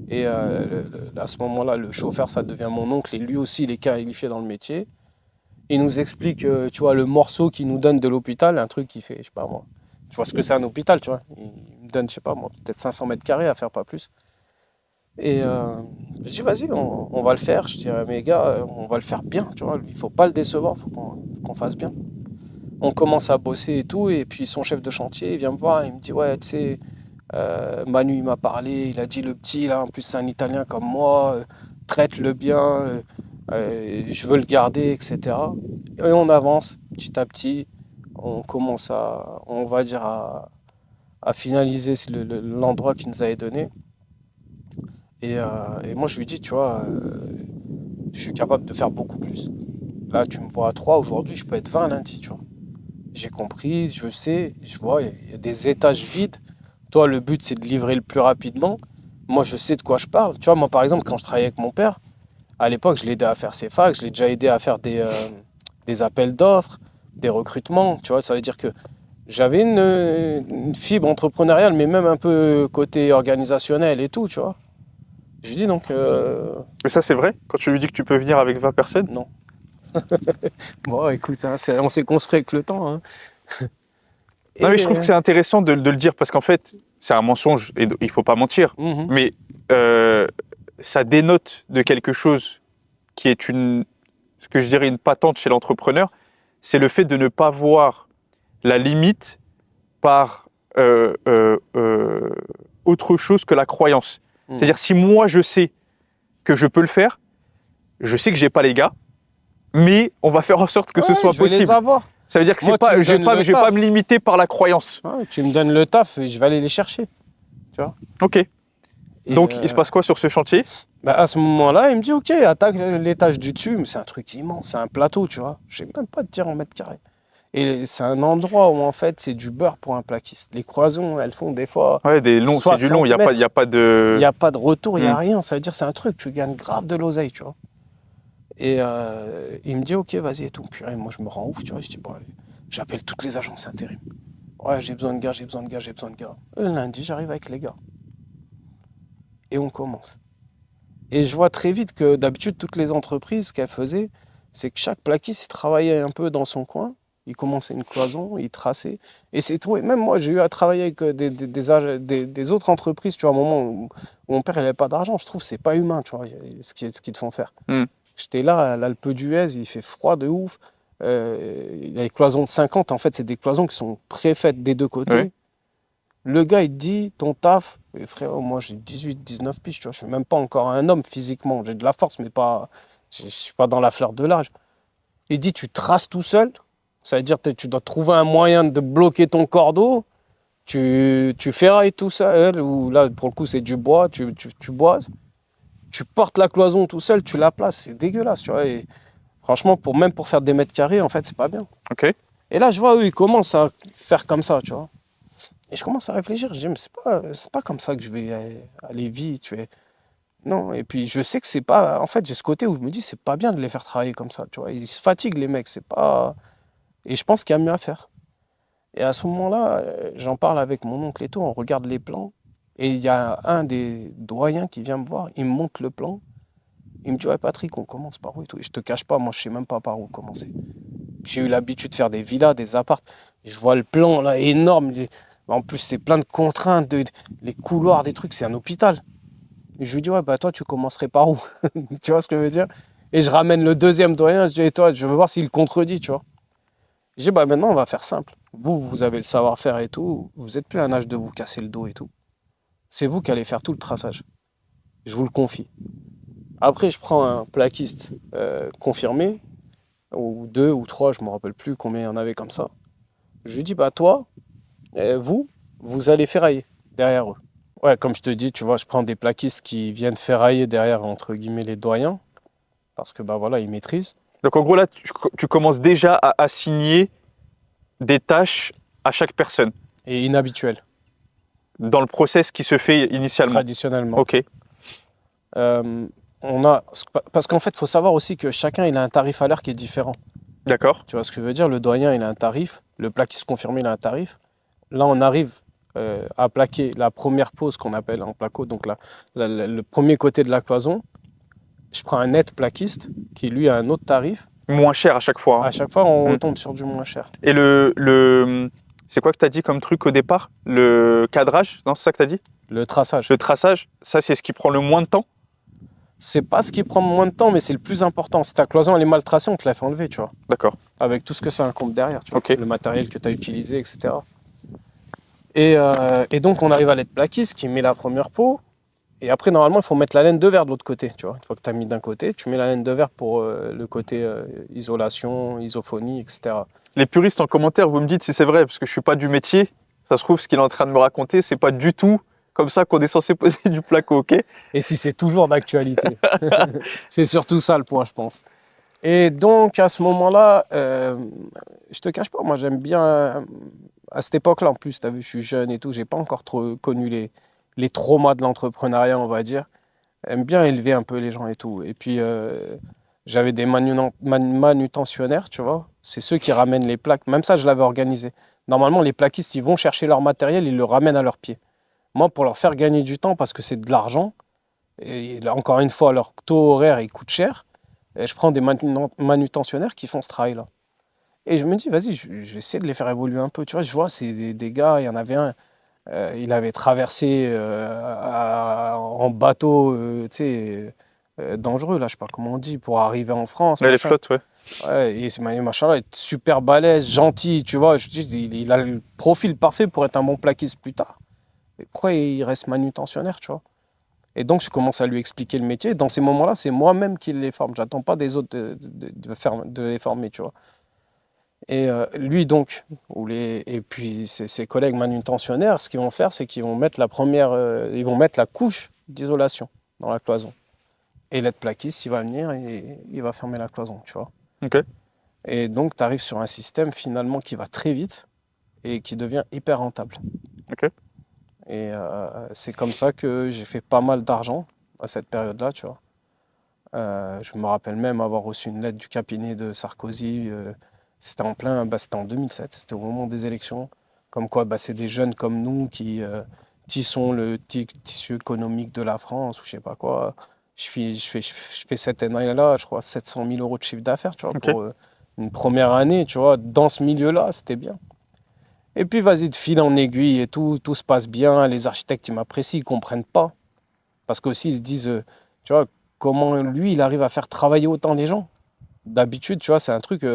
Speaker 2: Et à ce moment-là, le chauffeur, ça devient mon oncle, et lui aussi, il est qualifié dans le métier. Il nous explique, tu vois, le morceau qu'il nous donne de l'hôpital, un truc qui fait, je sais pas moi. Tu vois ce que c'est un hôpital, tu vois. Il me donne, je sais pas moi, peut-être 500 mètres carrés à faire, pas plus. Et je dis, vas-y, on va le faire. Je dis à mes gars, on va le faire bien, tu vois. Il faut pas le décevoir, il faut qu'on fasse bien. On commence à bosser et tout, et puis son chef de chantier, il vient me voir, il me dit, ouais, tu sais, Manu, il m'a parlé, il a dit, le petit, là, en plus, c'est un Italien comme moi, traite-le bien, je veux le garder, etc. Et on avance petit à petit, on commence on va dire, à finaliser l'endroit qu'il nous avait donné. Et moi, je lui dis, tu vois, je suis capable de faire beaucoup plus. Là, tu me vois à 3 aujourd'hui, je peux être 20 lundi, tu vois. J'ai compris, je sais, je vois, il y a des étages vides. Toi, le but, c'est de livrer le plus rapidement. Moi, je sais de quoi je parle. Tu vois, moi, par exemple, quand je travaillais avec mon père, à l'époque, je l'ai aidé à faire ses facs, je l'ai déjà aidé à faire des appels d'offres, des recrutements. Tu vois, ça veut dire que j'avais une fibre entrepreneuriale, mais même un peu côté organisationnel et tout, tu vois. Je lui dis donc,
Speaker 1: Mais ça, c'est vrai? Quand tu lui dis que tu peux venir avec 20 personnes?
Speaker 2: non. Bon, écoute, hein, on s'est construit avec le temps, hein.
Speaker 1: Non, mais je
Speaker 2: Et,
Speaker 1: trouve que c'est intéressant de le dire parce qu'en fait, c'est un mensonge et il faut pas mentir.
Speaker 2: mhm,
Speaker 1: Mais euh, ça dénote de quelque chose qui est ce que je dirais une patente chez l'entrepreneur, c'est le fait de ne pas voir la limite par autre chose que la croyance.
Speaker 2: mhm.
Speaker 1: C'est-à-dire, si moi je sais que je peux le faire, je sais que j'ai pas les gars, mais on va faire en sorte que ce
Speaker 2: Ouais,
Speaker 1: soit
Speaker 2: je vais les
Speaker 1: possible.
Speaker 2: avoir.
Speaker 1: Ça veut dire que c'est
Speaker 2: Moi, tu
Speaker 1: pas,
Speaker 2: me donnes le
Speaker 1: je vais pas me
Speaker 2: taf.
Speaker 1: limiter par la croyance.
Speaker 2: Ouais, tu me donnes le taf et je vais aller les chercher, tu vois.
Speaker 1: Ok.
Speaker 2: Et
Speaker 1: Donc, il se passe quoi sur ce chantier?
Speaker 2: bah, à ce moment-là, il me dit, OK, attaque l'étage du dessus. Mais c'est un truc immense, c'est un plateau, tu vois. Je sais même pas te dire en mètres carrés. Et c'est un endroit où, en fait, c'est du beurre pour un plaquiste. Les cloisons, elles font des fois
Speaker 1: Ouais, des longs, c'est du long,
Speaker 2: 60
Speaker 1: il y
Speaker 2: mètres.
Speaker 1: a pas
Speaker 2: Il
Speaker 1: de.
Speaker 2: n'y a pas de retour, il n'y
Speaker 1: Hmm.
Speaker 2: a rien. Ça veut dire c'est un truc, tu gagnes grave de l'oseille, tu vois. Et il me dit, OK, vas-y et tout. Purée, moi, je me rends ouf, tu vois. Je dis, bon, j'appelle toutes les agences intérim. Ouais, j'ai besoin de gars, j'ai besoin de gars, j'ai besoin de gars. Le lundi, j'arrive avec les gars. Et on commence. Et je vois très vite que d'habitude, toutes les entreprises, ce qu'elles faisaient, c'est que chaque plaquiste, il travaillait un peu dans son coin. Il commençait une cloison, il traçait. Et c'est tout. Et même moi, j'ai eu à travailler avec des autres entreprises, tu vois, à un moment où mon père n'avait pas d'argent. Je trouve que c'est pas humain, tu vois, ce qu'ils te font faire.
Speaker 1: Hmm.
Speaker 2: J'étais là, à l'Alpe d'Huez, il fait froid de ouf. Il y a les cloisons de 50, en fait, c'est des cloisons qui sont préfaites des deux
Speaker 1: Ouais.
Speaker 2: côtés. Le gars, il te dit, ton taf, et frère, moi j'ai 18, 19 piges, tu vois, je suis même pas encore un homme physiquement. J'ai de la force, mais pas, je suis pas dans la fleur de l'âge. Il dit, tu traces tout seul, ça veut dire que tu dois trouver un moyen de bloquer ton cordeau, tu ferrailles tout seul, ou là, pour le coup, c'est du bois, tu boises, tu portes la cloison tout seul, tu la places, c'est dégueulasse, tu vois. Et Franchement, même pour faire des mètres carrés, en fait, c'est pas bien.
Speaker 1: Ok.
Speaker 2: Et là, je vois, eux, ils commencent à faire comme ça, tu vois. Et je commence à réfléchir. Je dis, mais c'est pas comme ça que je vais aller vite. Tu vois. Non. Et puis, je sais que c'est pas. En fait, j'ai ce côté où je me dis, c'est pas bien de les faire travailler comme ça, tu vois. Ils se fatiguent, les mecs. C'est pas. Et je pense qu'il y a mieux à faire. Et à ce moment-là, j'en parle avec mon oncle et tout. On regarde les plans. Et il y a un des doyens qui vient me voir. Il me montre le plan. Il me dit, ouais, Patrick, on commence par où et tout. Et je te cache pas, moi, je sais même pas par où commencer. J'ai eu l'habitude de faire des villas, des apparts. Je vois le plan là énorme. En plus, c'est plein de contraintes, les couloirs, des trucs, c'est un hôpital. Et je lui dis, ouais, bah toi, tu commencerais par où? Tu vois ce que je veux dire? Et je ramène le deuxième doyen, je dis, et toi, je veux voir s'il contredit, tu vois. Je dis, bah maintenant, on va faire simple. Vous avez le savoir-faire et tout. Vous n'êtes plus à un âge de vous casser le dos et tout. C'est vous qui allez faire tout le traçage. Je vous le confie. Après, je prends un plaquiste confirmé, ou deux ou trois, je ne me rappelle plus combien il y en avait comme ça. Je lui dis, bah toi, vous allez ferrailler derrière eux. Ouais, comme je te dis, tu vois, je prends des plaquistes qui viennent ferrailler derrière, entre guillemets, les doyens, parce que, bah voilà, ils maîtrisent.
Speaker 1: Donc en gros, là, tu commences déjà à assigner des tâches à chaque personne
Speaker 2: Et inhabituels,
Speaker 1: dans le process qui se fait initialement.
Speaker 2: traditionnellement.
Speaker 1: Ok.
Speaker 2: Euh, parce qu'en fait, il faut savoir aussi que chacun, il a un tarif à l'heure qui est différent.
Speaker 1: D'accord.
Speaker 2: Tu vois ce que je veux dire? Le doyen, il a un tarif, le plaquiste confirmé, il a un tarif. Là, on arrive à plaquer la première pose qu'on appelle en placo, donc le premier côté de la cloison. Je prends un net plaquiste qui, lui, a un autre tarif.
Speaker 1: Moins cher à chaque fois.
Speaker 2: À chaque fois, on
Speaker 1: Mm.
Speaker 2: retombe sur du moins cher.
Speaker 1: Et c'est quoi que tu as dit comme truc au départ? Le cadrage? Non, c'est ça que tu as dit?
Speaker 2: Le traçage.
Speaker 1: Le traçage, ça, c'est ce qui prend le moins de temps?
Speaker 2: C'est pas ce qui prend moins de temps, mais c'est le plus important. Si ta cloison elle est mal tracée, on te la fait enlever, tu vois.
Speaker 1: D'accord.
Speaker 2: Avec tout ce que ça incombe derrière, tu vois.
Speaker 1: Ok.
Speaker 2: Le matériel que tu as utilisé, etc. Et donc, on arrive à l'aide plaquiste qui met la première peau. Et après, normalement, il faut mettre la laine de verre de l'autre côté, tu vois. Une fois que tu as mis d'un côté, tu mets la laine de verre pour le côté isolation, isophonie, etc.
Speaker 1: Les puristes en commentaire, vous me dites si c'est vrai, parce que je suis pas du métier. Ça se trouve, ce qu'il est en train de me raconter, c'est pas du tout comme ça qu'on est censé poser du placo, ok?
Speaker 2: Et si c'est toujours d'actualité. C'est surtout ça le point, je pense. Et donc, à ce moment-là, je te cache pas, moi, j'aime bien, à cette époque-là, en plus, tu as vu, je suis jeune et tout, j'ai pas encore trop connu les traumas de l'entrepreneuriat, on va dire. J'aime bien élever un peu les gens et tout. Et puis, j'avais des manutentionnaires, tu vois. C'est ceux qui ramènent les plaques. Même ça, je l'avais organisé. Normalement, les plaquistes, ils vont chercher leur matériel, ils le ramènent à leurs pieds. Moi, pour leur faire gagner du temps, parce que c'est de l'argent, et là, encore une fois, leur taux horaire, il coûte cher, et je prends des manutentionnaires qui font ce travail-là. Et je me dis, vas-y, je vais essayer de les faire évoluer un peu. Tu vois, je vois, c'est des gars, il y en avait un, il avait traversé en bateau, tu sais, dangereux, là, je sais pas comment on dit, pour arriver en France.
Speaker 1: Mais les
Speaker 2: Machin.
Speaker 1: flottes, ouais.
Speaker 2: Ouais, et ce machin-là est super balèze, gentil, tu vois. Je dis, il a le profil parfait pour être un bon plaquiste plus tard. Et pourquoi il reste manutentionnaire, tu vois? Et donc, je commence à lui expliquer le métier. Dans ces moments-là, c'est moi-même qui les forme. J'attends pas des autres de les former, tu vois. Et lui, donc, et puis ses collègues manutentionnaires, ce qu'ils vont faire, c'est qu'ils vont mettre ils vont mettre la couche d'isolation dans la cloison. Et l'aide plaquiste, il va venir et il va fermer la cloison, tu vois.
Speaker 1: Ok.
Speaker 2: Et donc, tu arrives sur un système finalement qui va très vite et qui devient hyper rentable.
Speaker 1: Ok.
Speaker 2: Et c'est comme ça que j'ai fait pas mal d'argent à cette période-là, tu vois. Je me rappelle même avoir reçu une lettre du cabinet de Sarkozy. C'était c'était en 2007, c'était au moment des élections. Comme quoi, c'est des jeunes comme nous qui tissons le tissu économique de la France ou je sais pas quoi. Je fais cette année-là, je crois, 700 000 euros de chiffre d'affaires, tu vois,
Speaker 1: Ok.
Speaker 2: pour une première année, tu vois. Dans ce milieu-là, c'était bien. Et puis, vas-y, de fil en aiguille et tout se passe bien. Les architectes, ils m'apprécient, ils comprennent pas. Parce qu'aussi, ils se disent, tu vois, comment lui, il arrive à faire travailler autant les gens. D'habitude, tu vois, c'est un truc,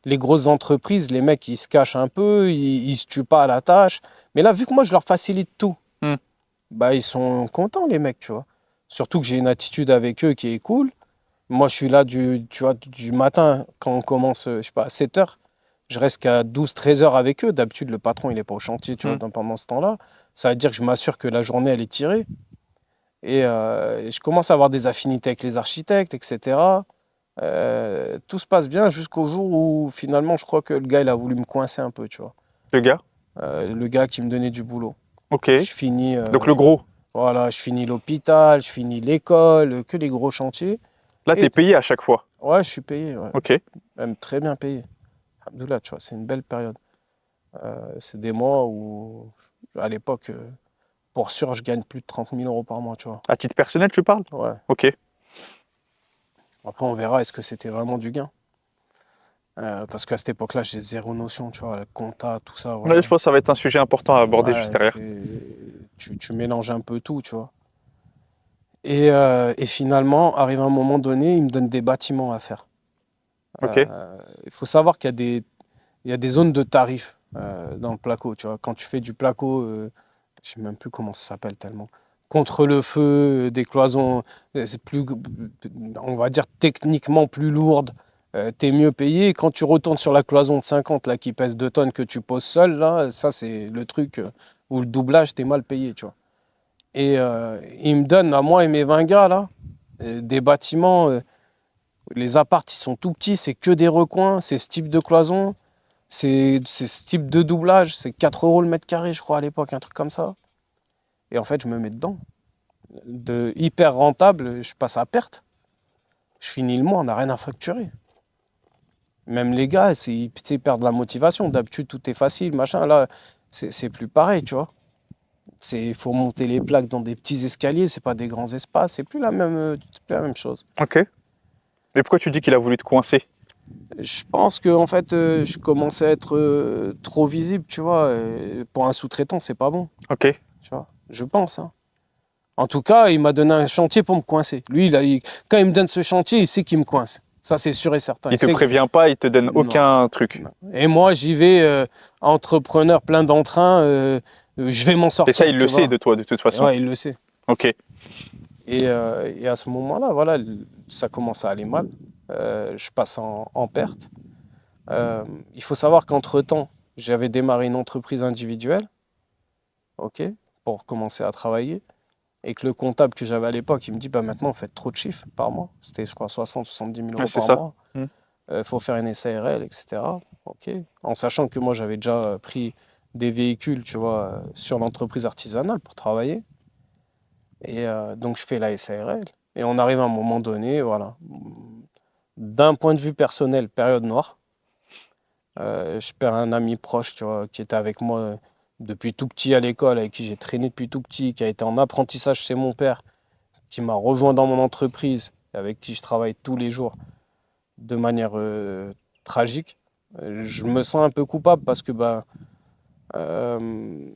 Speaker 2: les grosses entreprises, les mecs, ils se cachent un peu, ils se tuent pas à la tâche. Mais là, vu que moi, je leur facilite tout,
Speaker 1: Hmm.
Speaker 2: ils sont contents, les mecs, tu vois. Surtout que j'ai une attitude avec eux qui est cool. Moi, je suis là tu vois, du matin, quand on commence, je sais pas, à 7 heures, je reste qu'à 12-13 heures avec eux. D'habitude, le patron, il n'est pas au chantier, tu vois, pendant ce temps-là. Ça veut dire que je m'assure que la journée, elle est tirée. Et je commence à avoir des affinités avec les architectes, etc. Tout se passe bien jusqu'au jour où finalement, je crois que le gars, il a voulu me coincer un peu, tu vois.
Speaker 1: Le gars?
Speaker 2: Le gars qui me donnait du boulot.
Speaker 1: Ok.
Speaker 2: Je finis,
Speaker 1: Donc le gros.
Speaker 2: voilà, je finis l'hôpital, je finis l'école, que les gros chantiers.
Speaker 1: Là,
Speaker 2: Et
Speaker 1: t'es payé à chaque fois.
Speaker 2: ouais, je suis payé, ouais.
Speaker 1: Ok.
Speaker 2: Même très bien payé. Alhamdoulilah, tu vois, c'est une belle période. C'est des mois où, à l'époque, pour sûr, je gagne plus de 30 000 euros par mois, tu vois.
Speaker 1: À titre personnel, tu parles?
Speaker 2: Ouais.
Speaker 1: Ok.
Speaker 2: Après, on verra est-ce que c'était vraiment du gain. Parce qu'à cette époque-là, j'ai zéro notion, tu vois, la compta, tout ça,
Speaker 1: Ouais,
Speaker 2: voilà.
Speaker 1: je pense que ça va être un sujet important à aborder juste
Speaker 2: Ouais,
Speaker 1: derrière.
Speaker 2: tu mélanges un peu tout, tu vois. Et finalement, arrive un moment donné, il me donne des bâtiments à faire.
Speaker 1: Ok.
Speaker 2: Il faut savoir il y a des zones de tarifs dans le placo, tu vois. Quand tu fais du placo, je sais même plus comment ça s'appelle tellement. Contre le feu, des cloisons, c'est plus, on va dire techniquement plus lourde. T'es mieux payé. Et quand tu retournes sur la cloison de 50 là, qui pèse 2 tonnes que tu poses seul, là, ça c'est le truc où le doublage, t'es mal payé, tu vois. Et il me donne à moi et mes 20 gars là, des bâtiments. Les apparts, ils sont tout petits, c'est que des recoins, c'est ce type de cloison, c'est ce type de doublage, c'est 4 euros le mètre carré, je crois, à l'époque, un truc comme ça. Et en fait, je me mets dedans. De hyper rentable, je passe à perte. Je finis le mois, on n'a rien à facturer. Même les gars, ils perdent la motivation. D'habitude, tout est facile, machin. Là, c'est plus pareil, tu vois. Il faut monter les plaques dans des petits escaliers, c'est pas des grands espaces, c'est plus la même chose.
Speaker 1: Ok. Et pourquoi tu dis qu'il a voulu te coincer?
Speaker 2: Je pense que en fait, je commençais à être trop visible, tu vois. Pour un sous-traitant, c'est pas bon,
Speaker 1: Ok.
Speaker 2: tu vois. Je pense, hein. En tout cas, il m'a donné un chantier pour me coincer. Lui, quand il me donne ce chantier, il sait qu'il me coince. Ça, c'est sûr et certain.
Speaker 1: Il te prévient pas, il te donne
Speaker 2: Non,
Speaker 1: aucun truc.
Speaker 2: non. Et moi, j'y vais entrepreneur plein d'entrain. Je vais m'en
Speaker 1: Et ça,
Speaker 2: sortir,
Speaker 1: il le
Speaker 2: tu
Speaker 1: sait
Speaker 2: vois.
Speaker 1: de toi, de toute
Speaker 2: Et
Speaker 1: façon.
Speaker 2: ouais, il le sait.
Speaker 1: Ok.
Speaker 2: Et à ce moment-là, voilà, ça commence à aller mal. Je passe en perte. Il faut savoir qu'entre-temps, j'avais démarré une entreprise individuelle, ok, pour commencer à travailler. Et que le comptable que j'avais à l'époque, il me dit bah maintenant, vous faites trop de chiffres par mois. C'était, je crois, 60-70 000
Speaker 1: Ouais,
Speaker 2: euros
Speaker 1: c'est
Speaker 2: par
Speaker 1: ça.
Speaker 2: mois.
Speaker 1: Hmm.
Speaker 2: Il faut faire une SARL, etc. Ok. En sachant que moi, j'avais déjà pris des véhicules, tu vois, sur l'entreprise artisanale pour travailler. Et donc, je fais la SARL. Et on arrive à un moment donné, voilà. D'un point de vue personnel, période noire. Je perds un ami proche, tu vois, qui était avec moi depuis tout petit à l'école, avec qui j'ai traîné depuis tout petit, qui a été en apprentissage chez mon père, qui m'a rejoint dans mon entreprise, avec qui je travaille tous les jours de manière tragique. Je me sens un peu coupable parce que euh,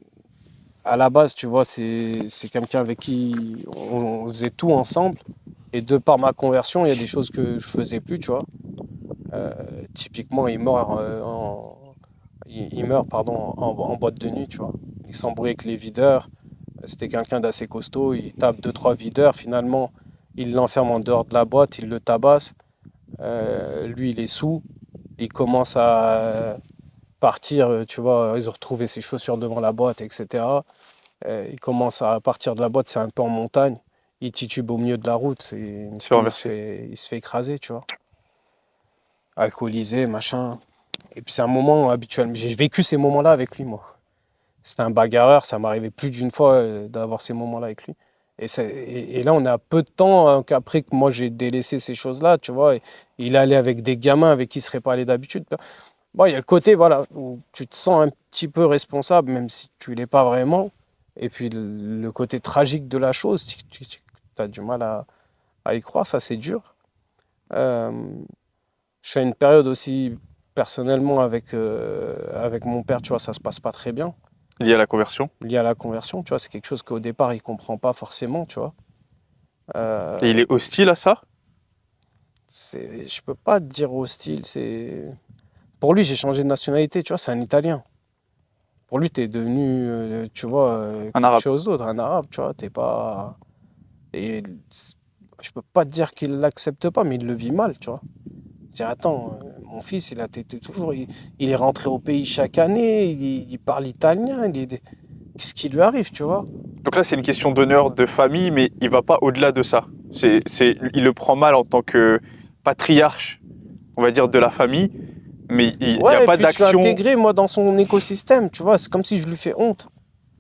Speaker 2: à la base, tu vois, c'est quelqu'un avec qui on faisait tout ensemble. Et de par ma conversion, il y a des choses que je faisais plus, tu vois. Euh, Typiquement, il meurt pardon, en boîte de nuit, tu vois. Il s'embrouille avec les videurs. C'était quelqu'un d'assez costaud. Il tape deux, trois videurs. Finalement, il l'enferme en dehors de la boîte. Il le tabasse. Lui, il est sous. Il commence à partir, tu vois. Ils ont retrouvé ses chaussures devant la boîte, etc. Il commence à partir de la boîte. C'est un peu en montagne. Il titube au milieu de la route. Et
Speaker 1: C'est renversé.
Speaker 2: il se fait écraser, tu vois. Alcoolisé, machin. Et puis c'est un moment habituel. J'ai vécu ces moments-là avec lui, moi. C'était un bagarreur, ça m'arrivait plus d'une fois d'avoir ces moments-là avec lui. Et là, on est à peu de temps qu'après que moi j'ai délaissé ces choses-là, tu vois. Et il allait avec des gamins avec qui il ne serait pas allé d'habitude. Bon, il y a le côté, voilà, où tu te sens un petit peu responsable, même si tu ne l'es pas vraiment. Et puis le côté tragique de la chose, tu as du mal à y croire, ça c'est dur. Euh, je fais une période aussi personnellement avec mon père, tu vois, ça se passe pas très bien.
Speaker 1: Lié à la conversion.
Speaker 2: Lié à la conversion, tu vois, c'est quelque chose qu'au départ, il comprend pas forcément, tu vois.
Speaker 1: Et il
Speaker 2: Euh,
Speaker 1: est hostile à ça?
Speaker 2: je peux pas te dire hostile, Pour lui, j'ai changé de nationalité, tu vois, c'est un Italien. Pour lui, tu es devenu, tu vois,
Speaker 1: Un
Speaker 2: quelque
Speaker 1: arabe.
Speaker 2: chose d'autre, un arabe, tu vois, t'es pas... Et je peux pas te dire qu'il l'accepte pas, mais il le vit mal, tu vois. Je dis, attends, mon fils, il est rentré au pays chaque année, il parle italien, qu'est-ce qui lui arrive, tu vois?
Speaker 1: Donc là, c'est une question d'honneur, de famille, mais il va pas au-delà de ça. Il le prend mal en tant que patriarche, on va dire, de la famille, mais il n'y
Speaker 2: Ouais,
Speaker 1: a
Speaker 2: et
Speaker 1: pas
Speaker 2: puis je suis
Speaker 1: d'action.
Speaker 2: intégré, moi, dans son écosystème, tu vois. C'est comme si je lui fais honte.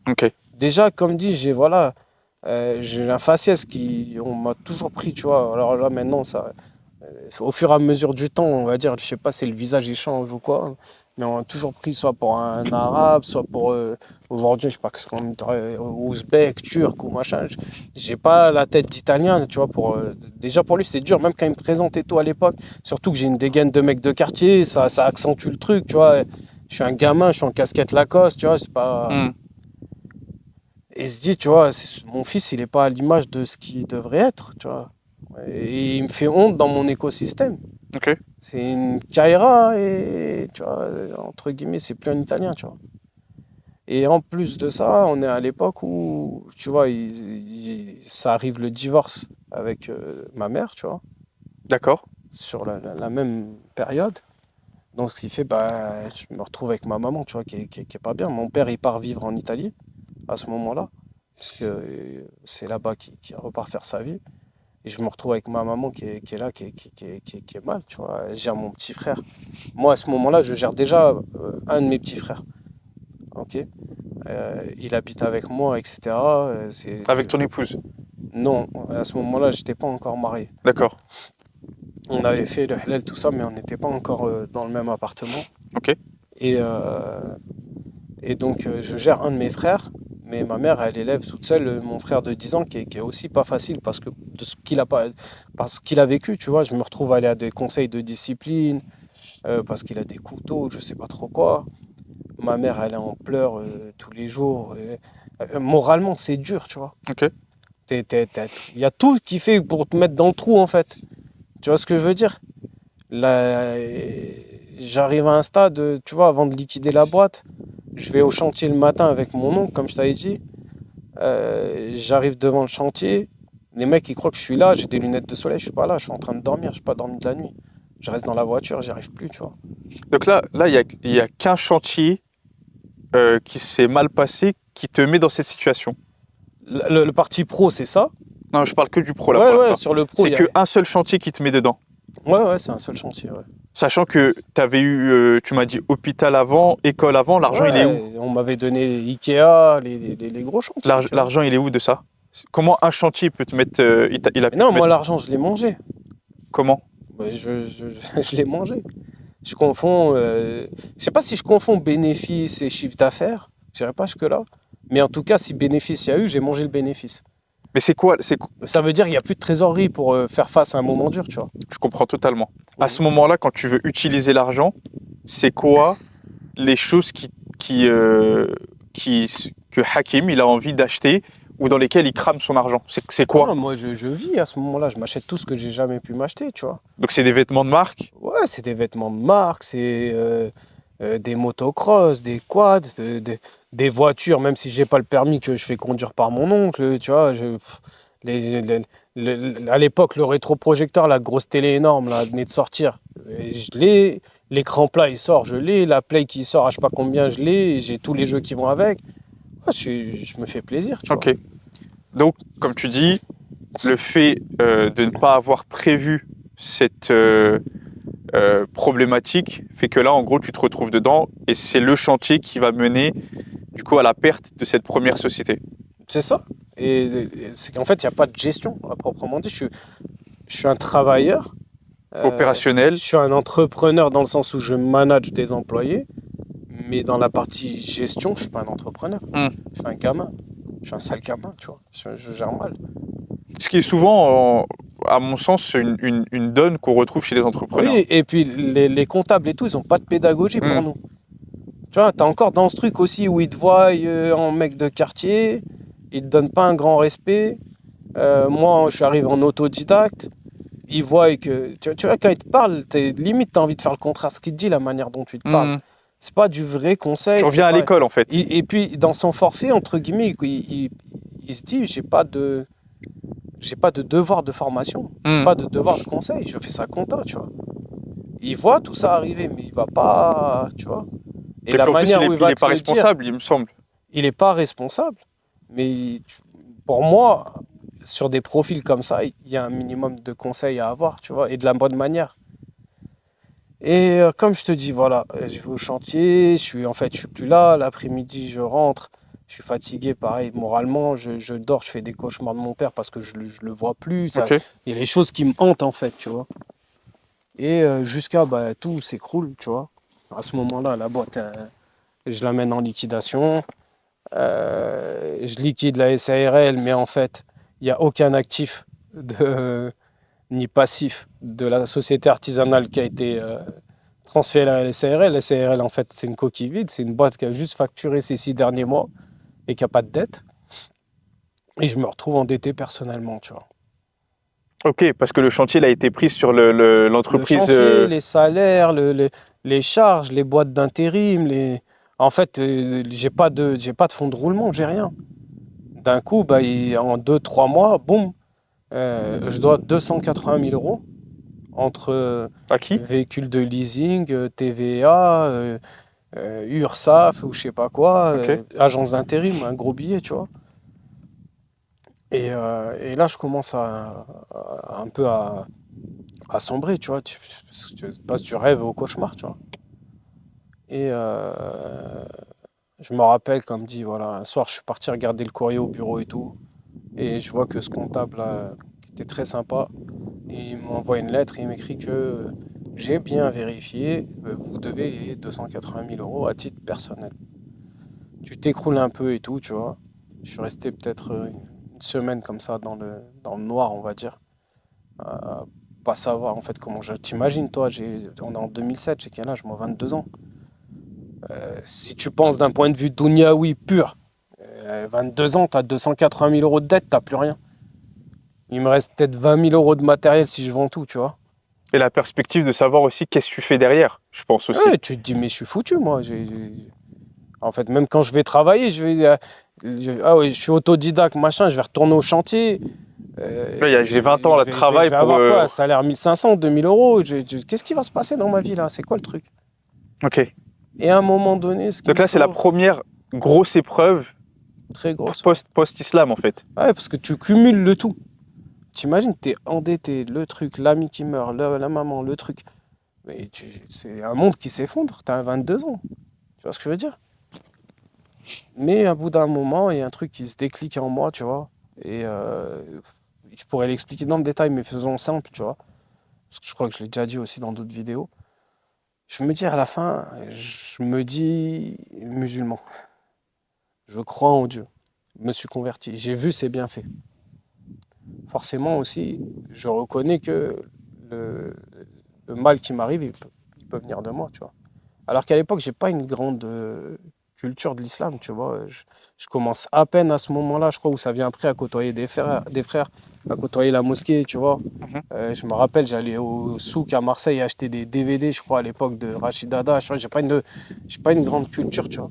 Speaker 1: Ok,
Speaker 2: Déjà, comme dit, j'ai un faciès on m'a toujours pris, tu vois. Alors là, maintenant, au fur et à mesure du temps, on va dire, je sais pas si le visage il change ou quoi, mais on m'a toujours pris soit pour un arabe, soit pour aujourd'hui, je sais pas ce qu'on dirait, ouzbek, turc ou machin. J'ai pas la tête d'italien, tu vois. Déjà pour lui, c'est dur, même quand il me présentait tout à l'époque. Surtout que j'ai une dégaine de mec de quartier, ça accentue le truc, tu vois. Je suis un gamin, je suis en casquette Lacoste, tu vois. C'est pas.
Speaker 1: hmm,
Speaker 2: Et il se dit, tu vois, mon fils, il est pas à l'image de ce qu'il devrait être, tu vois. Et il me fait honte dans mon écosystème.
Speaker 1: ok,
Speaker 2: C'est une Kaira et, tu vois, entre guillemets, c'est plus un Italien, tu vois. Et en plus de ça, on est à l'époque où, tu vois, ça arrive le divorce avec ma mère, tu vois,
Speaker 1: d'accord,
Speaker 2: sur la même période. Donc, ce qui fait, bah, je me retrouve avec ma maman, tu vois, qui est pas bien. Mon père, il part vivre en Italie à ce moment-là, parce que c'est là-bas qu'il repart faire sa vie. Et je me retrouve avec ma maman qui est là, qui est mal, tu vois. Elle gère mon petit frère. Moi, à ce moment-là, je gère déjà un de mes petits frères. Ok. Il habite avec moi, etc.
Speaker 1: avec ton épouse,
Speaker 2: Non, à ce moment-là, j'étais pas encore marié.
Speaker 1: d'accord,
Speaker 2: On avait fait le halal, tout ça, mais on n'était pas encore dans le même appartement.
Speaker 1: ok,
Speaker 2: Et, euh, et donc, je gère un de mes frères. Mais ma mère, elle élève toute seule mon frère de 10 ans qui est aussi pas facile parce que de ce qu'il a pas, parce qu'il a vécu, tu vois. Je me retrouve à aller à des conseils de discipline parce qu'il a des couteaux, je sais pas trop quoi. Ma mère, elle est en pleurs tous les jours. Moralement, c'est dur, tu vois.
Speaker 1: ok.
Speaker 2: Il y a tout qui fait pour te mettre dans le trou, en fait. Tu vois ce que je veux dire? Là, j'arrive à un stade, tu vois, avant de liquider la boîte, je vais au chantier le matin avec mon oncle, comme je t'avais dit. J'arrive devant le chantier. Les mecs, ils croient que je suis là. J'ai des lunettes de soleil. Je suis pas là. Je suis en train de dormir. Je n'ai pas dormi de la nuit. Je reste dans la voiture. J'y arrive plus, tu vois.
Speaker 1: Donc là, il y a qu'un chantier qui s'est mal passé qui te met dans cette situation.
Speaker 2: Le parti pro, c'est ça.
Speaker 1: Non, je parle que du pro là pour
Speaker 2: Ouais, ouais.
Speaker 1: l'instant.
Speaker 2: Sur le pro,
Speaker 1: C'est qu'un seul chantier qui te met dedans.
Speaker 2: Ouais, ouais. C'est un seul chantier. Ouais.
Speaker 1: Sachant que tu avais eu, tu m'as dit hôpital avant, école avant, l'argent il est où?
Speaker 2: Ouais, on m'avait donné Ikea, les gros chantiers, tu vois.
Speaker 1: L'argent il est où de ça? Comment un chantier peut te mettre, il a
Speaker 2: Mais
Speaker 1: pu te
Speaker 2: non,
Speaker 1: mettre
Speaker 2: moi, l'argent, je l'ai mangé.
Speaker 1: comment?
Speaker 2: Ouais, je l'ai mangé. Je confonds. Je sais pas si je confonds bénéfice et chiffre d'affaires. Je dirais pas jusque-là. Mais en tout cas, si bénéfice il y a eu, j'ai mangé le bénéfice.
Speaker 1: Mais c'est quoi? C'est,
Speaker 2: Ça veut dire qu'il n'y a plus de trésorerie pour faire face à un moment dur, tu vois.
Speaker 1: je comprends totalement. À
Speaker 2: Mhm.
Speaker 1: ce moment-là, quand tu veux utiliser l'argent, c'est quoi les choses que Hakim il a envie d'acheter ou dans lesquelles il crame son argent? C'est
Speaker 2: Ah
Speaker 1: quoi?
Speaker 2: non, moi, je vis à ce moment-là. Je m'achète tout ce que j'ai jamais pu m'acheter, tu vois.
Speaker 1: Donc c'est des vêtements de marque?
Speaker 2: Ouais, c'est des vêtements de marque, c'est des motocross, des quads, des voitures, même si j'ai pas le permis que je fais conduire par mon oncle, tu vois. À l'époque, le rétroprojecteur, la grosse télé énorme, là, venait de sortir. Et je l'ai. L'écran plat, il sort, je l'ai. La Play qui sort, je sais pas combien, je l'ai. J'ai tous les jeux qui vont avec. Ah, je me fais plaisir, tu vois.
Speaker 1: Ok. Donc, comme tu dis, le fait de ne pas avoir prévu cette problématique fait que là, en gros, tu te retrouves dedans et c'est le chantier qui va mener du coup à la perte de cette première société.
Speaker 2: C'est ça. Et c'est qu'en fait, il n'y a pas de gestion, à proprement dit. Je suis un travailleur. Je
Speaker 1: Opérationnel.
Speaker 2: suis un entrepreneur dans le sens où je manage des employés. Mais dans la partie gestion, je suis pas un entrepreneur.
Speaker 1: Hmm.
Speaker 2: Je suis un gamin. Je suis un sale gamin, tu vois. Je gère mal.
Speaker 1: Ce qui est souvent, à mon sens, une donne qu'on retrouve chez les entrepreneurs.
Speaker 2: Oui, et puis les comptables et tout, ils ont pas de pédagogie pour
Speaker 1: Hmm.
Speaker 2: nous. Tu vois, t'es encore dans ce truc aussi où ils te voient en mec de quartier, ils te donnent pas un grand respect. Moi, je suis arrivé en autodidacte. Ils voient que, tu vois, quand ils te parlent, limite, t'as envie de faire le contraire de ce qu'ils te disent, la manière dont tu te parles.
Speaker 1: Hmm.
Speaker 2: C'est pas du vrai conseil.
Speaker 1: Tu
Speaker 2: c'est
Speaker 1: reviens à
Speaker 2: pas...
Speaker 1: l'école, en fait.
Speaker 2: Et puis, dans son forfait, entre guillemets, il se dit, j'ai pas de devoir de formation, j'ai
Speaker 1: Hmm.
Speaker 2: pas de devoir de conseil, je fais ça compta, tu vois. Il voit tout ça arriver, mais il va pas, tu vois. Et
Speaker 1: Et
Speaker 2: la
Speaker 1: puis en plus,
Speaker 2: manière où il
Speaker 1: il
Speaker 2: va
Speaker 1: est
Speaker 2: te
Speaker 1: pas
Speaker 2: le dire,
Speaker 1: responsable, il me semble.
Speaker 2: il est pas responsable. Mais pour moi, sur des profils comme ça, il y a un minimum de conseils à avoir, tu vois, et de la bonne manière. Et comme je te dis, voilà, je vais au chantier, je suis plus là. L'après-midi, je rentre, je suis fatigué, pareil, moralement. Je dors, je fais des cauchemars de mon père parce que je le vois plus. Ça,
Speaker 1: Ok.
Speaker 2: il y a des choses qui me hantent, en fait, tu vois. Et jusqu'à, bah, tout s'écroule, tu vois. À ce moment-là, la boîte, je l'amène en liquidation. Je liquide la SARL, mais en fait, il n'y a aucun actif ni passif de la société artisanale qui a été transféré à la SARL. La SARL, en fait, c'est une coquille vide. C'est une boîte qui a juste facturé ces 6 derniers mois et qui n'a pas de dette. Et je me retrouve endetté personnellement, tu vois.
Speaker 1: Ok, parce que le chantier il a été pris sur
Speaker 2: Le
Speaker 1: l'entreprise.
Speaker 2: chantier, les salaires, les charges, les boîtes d'intérim, en fait, j'ai pas de fonds de roulement, j'ai rien. D'un coup, bah, en 2, 3 mois, boum, je dois 280 000 € entre
Speaker 1: À qui?
Speaker 2: véhicules de leasing, TVA, URSAF ou je sais pas quoi,
Speaker 1: Ok.
Speaker 2: agence d'intérim, un gros billet, tu vois. Et là, je commence un peu à sombrer, tu vois. Parce que tu passes du rêve au cauchemar, tu vois. Et je me rappelle, comme dit, voilà, un soir, je suis parti regarder le courrier au bureau et tout. Et je vois que ce comptable, là, qui était très sympa, il m'envoie une lettre et il m'écrit que j'ai bien vérifié, vous devez 280 000 € à titre personnel. Tu t'écroules un peu et tout, tu vois. Je suis resté peut-être une semaine comme ça dans le noir, on va dire. À pas savoir en fait comment je. T'imagines, toi, on est en 2007, j'ai quel âge? Moi, 22 ans. Si tu penses d'un point de vue douniaoui pur, 22 ans, t'as 280 000 € de dette, t'as plus rien. Il me reste peut-être 20 000 € de matériel si je vends tout, tu vois.
Speaker 1: Et la perspective de savoir aussi qu'est-ce que tu fais derrière, je pense aussi.
Speaker 2: Ouais, tu te dis, mais je suis foutu, moi. En fait, même quand je vais travailler, ah oui, je suis autodidacte, machin, je vais retourner au chantier.
Speaker 1: Là, j'ai 20 ans
Speaker 2: Je
Speaker 1: de
Speaker 2: vais, je vais,
Speaker 1: travail
Speaker 2: je vais
Speaker 1: pour.
Speaker 2: avoir quoi? Un salaire 1500, 2000 €. Qu'est-ce qui va se passer dans ma vie là? C'est quoi le truc?
Speaker 1: Ok.
Speaker 2: Et à un moment donné, ce qui me
Speaker 1: Donc là, c'est la
Speaker 2: sauve,
Speaker 1: première grosse épreuve
Speaker 2: très grosse, ouais.
Speaker 1: post-islam, en fait.
Speaker 2: Ouais, parce que tu cumules le tout. T'imagines, t'es endetté, le truc, l'ami qui meurt, la maman, le truc. Mais c'est un monde qui s'effondre. T'as 22 ans. Tu vois ce que je veux dire? Mais à bout d'un moment, il y a un truc qui se déclic en moi, tu vois. Et je pourrais l'expliquer dans le détail, mais faisons simple, tu vois. Parce que je crois que je l'ai déjà dit aussi dans d'autres vidéos. Je me dis à la fin, je me dis musulman. Je crois en Dieu. Je me suis converti. J'ai vu ses bienfaits. Forcément aussi, je reconnais que le, le mal qui m'arrive, il peut venir de moi, tu vois. Alors qu'à l'époque, j'ai pas une grande culture de l'islam, tu vois. Je commence à peine à ce moment-là, je crois, où ça vient après à côtoyer des frères, à côtoyer la mosquée, tu vois.
Speaker 1: Mhm.
Speaker 2: Je me rappelle, j'allais au souk à Marseille acheter des DVD, je crois, à l'époque de Rachid Dada. Tu vois, j'ai pas une grande culture, tu vois.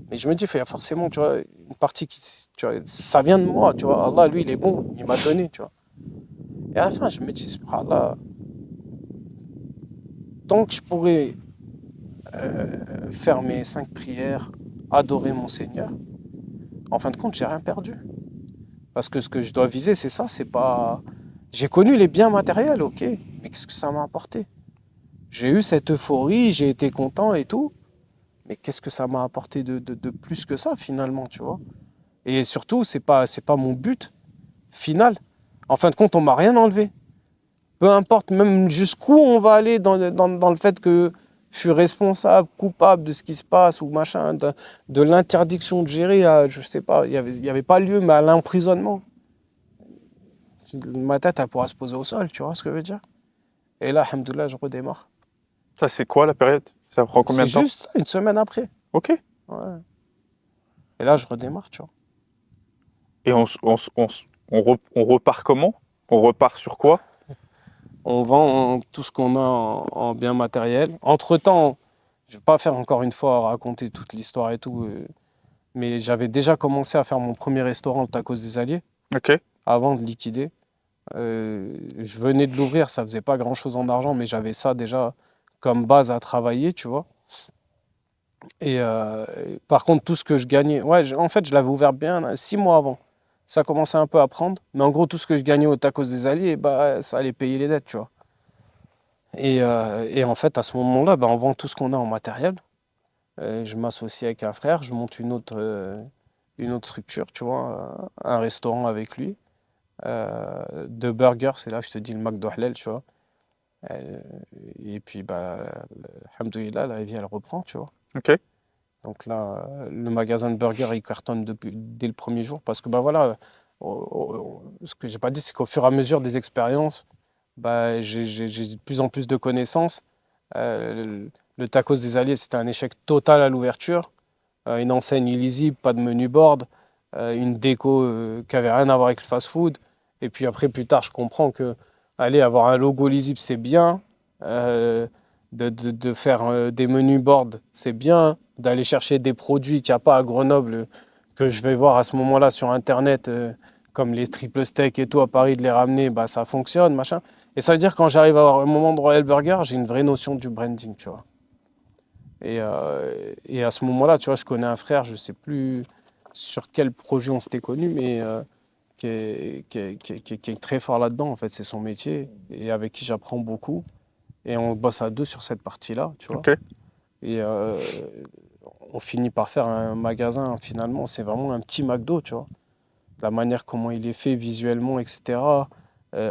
Speaker 2: Mais je me dis, il y a forcément, tu vois, une partie qui, tu vois, ça vient de moi, tu vois. Allah, lui, il est bon, il m'a donné, tu vois. Et à la fin, je me dis, subhanallah, tant que je pourrais faire mes 5 prières, adorer mon Seigneur, en fin de compte, j'ai rien perdu. Parce que ce que je dois viser, c'est ça, c'est pas. J'ai connu les biens matériels, ok, mais qu'est-ce que ça m'a apporté? J'ai eu cette euphorie, j'ai été content et tout, mais qu'est-ce que ça m'a apporté de plus que ça finalement, tu vois? Et surtout, c'est pas mon but final. En fin de compte, on m'a rien enlevé. Peu importe même jusqu'où on va aller dans le fait que je suis responsable, coupable de ce qui se passe ou machin, de l'interdiction de gérer, je sais pas, il y avait pas lieu, mais à l'emprisonnement. Ma tête, elle pourra se poser au sol, tu vois ce que je veux dire? Et là, alhamdoulilah, je redémarre.
Speaker 1: Ça, c'est quoi la période? Ça prend combien
Speaker 2: C'est
Speaker 1: de temps?
Speaker 2: juste une semaine après.
Speaker 1: Ok.
Speaker 2: Ouais. Et là, je redémarre, tu vois.
Speaker 1: Et on repart comment? On repart sur quoi?
Speaker 2: On vend tout ce qu'on a en biens matériels. Entre-temps, je ne vais pas faire encore une fois raconter toute l'histoire et tout, mais j'avais déjà commencé à faire mon premier restaurant, le Tacos des Alliés,
Speaker 1: Ok.
Speaker 2: avant de liquider. Je venais de l'ouvrir, ça faisait pas grand-chose en argent, mais j'avais ça déjà comme base à travailler, tu vois. Et par contre, tout ce que je gagnais, ouais, en fait, je l'avais ouvert bien 6 mois avant. ça commençait un peu à prendre. Mais en gros, tout ce que je gagnais au tacos des Alliés, bah, ça allait payer les dettes, tu vois. Et en fait, à ce moment-là, bah, on vend tout ce qu'on a en matériel. Je m'associe avec un frère, je monte une autre structure, tu vois, un restaurant avec lui. De burgers, c'est là que je te dis le McDo Halal, tu vois. Euh, et puis, bah, alhamdoulilah, la vie, elle reprend, tu vois.
Speaker 1: Ok.
Speaker 2: Donc là, le magasin de burgers, il cartonne dès le premier jour parce que, bah voilà, ce que j'ai pas dit, c'est qu'au fur et à mesure des expériences, bah, j'ai de plus en plus de connaissances. Le tacos des Alliés, c'était un échec total à l'ouverture. Une enseigne illisible, pas de menu board, une déco qui avait rien à voir avec le fast-food. Et puis après, plus tard, je comprends que aller avoir un logo lisible, c'est bien. Euh, de faire des menus board, c'est bien. D'aller chercher des produits qu'il n'y a pas à Grenoble, que je vais voir à ce moment-là sur Internet, comme les triple steaks et tout à Paris, de les ramener, bah, ça fonctionne, machin. Et ça veut dire que quand j'arrive à avoir un moment de Royal Burger, j'ai une vraie notion du branding, tu vois. Et à ce moment-là, tu vois, je connais un frère, je ne sais plus sur quel projet on s'était connu, mais qui est très fort là-dedans, en fait, c'est son métier, et avec qui j'apprends beaucoup. Et on bosse à deux sur cette partie-là, tu vois.
Speaker 1: Ok.
Speaker 2: Et on finit par faire un magasin, finalement, c'est vraiment un petit McDo, tu vois. La manière comment il est fait visuellement, etc.,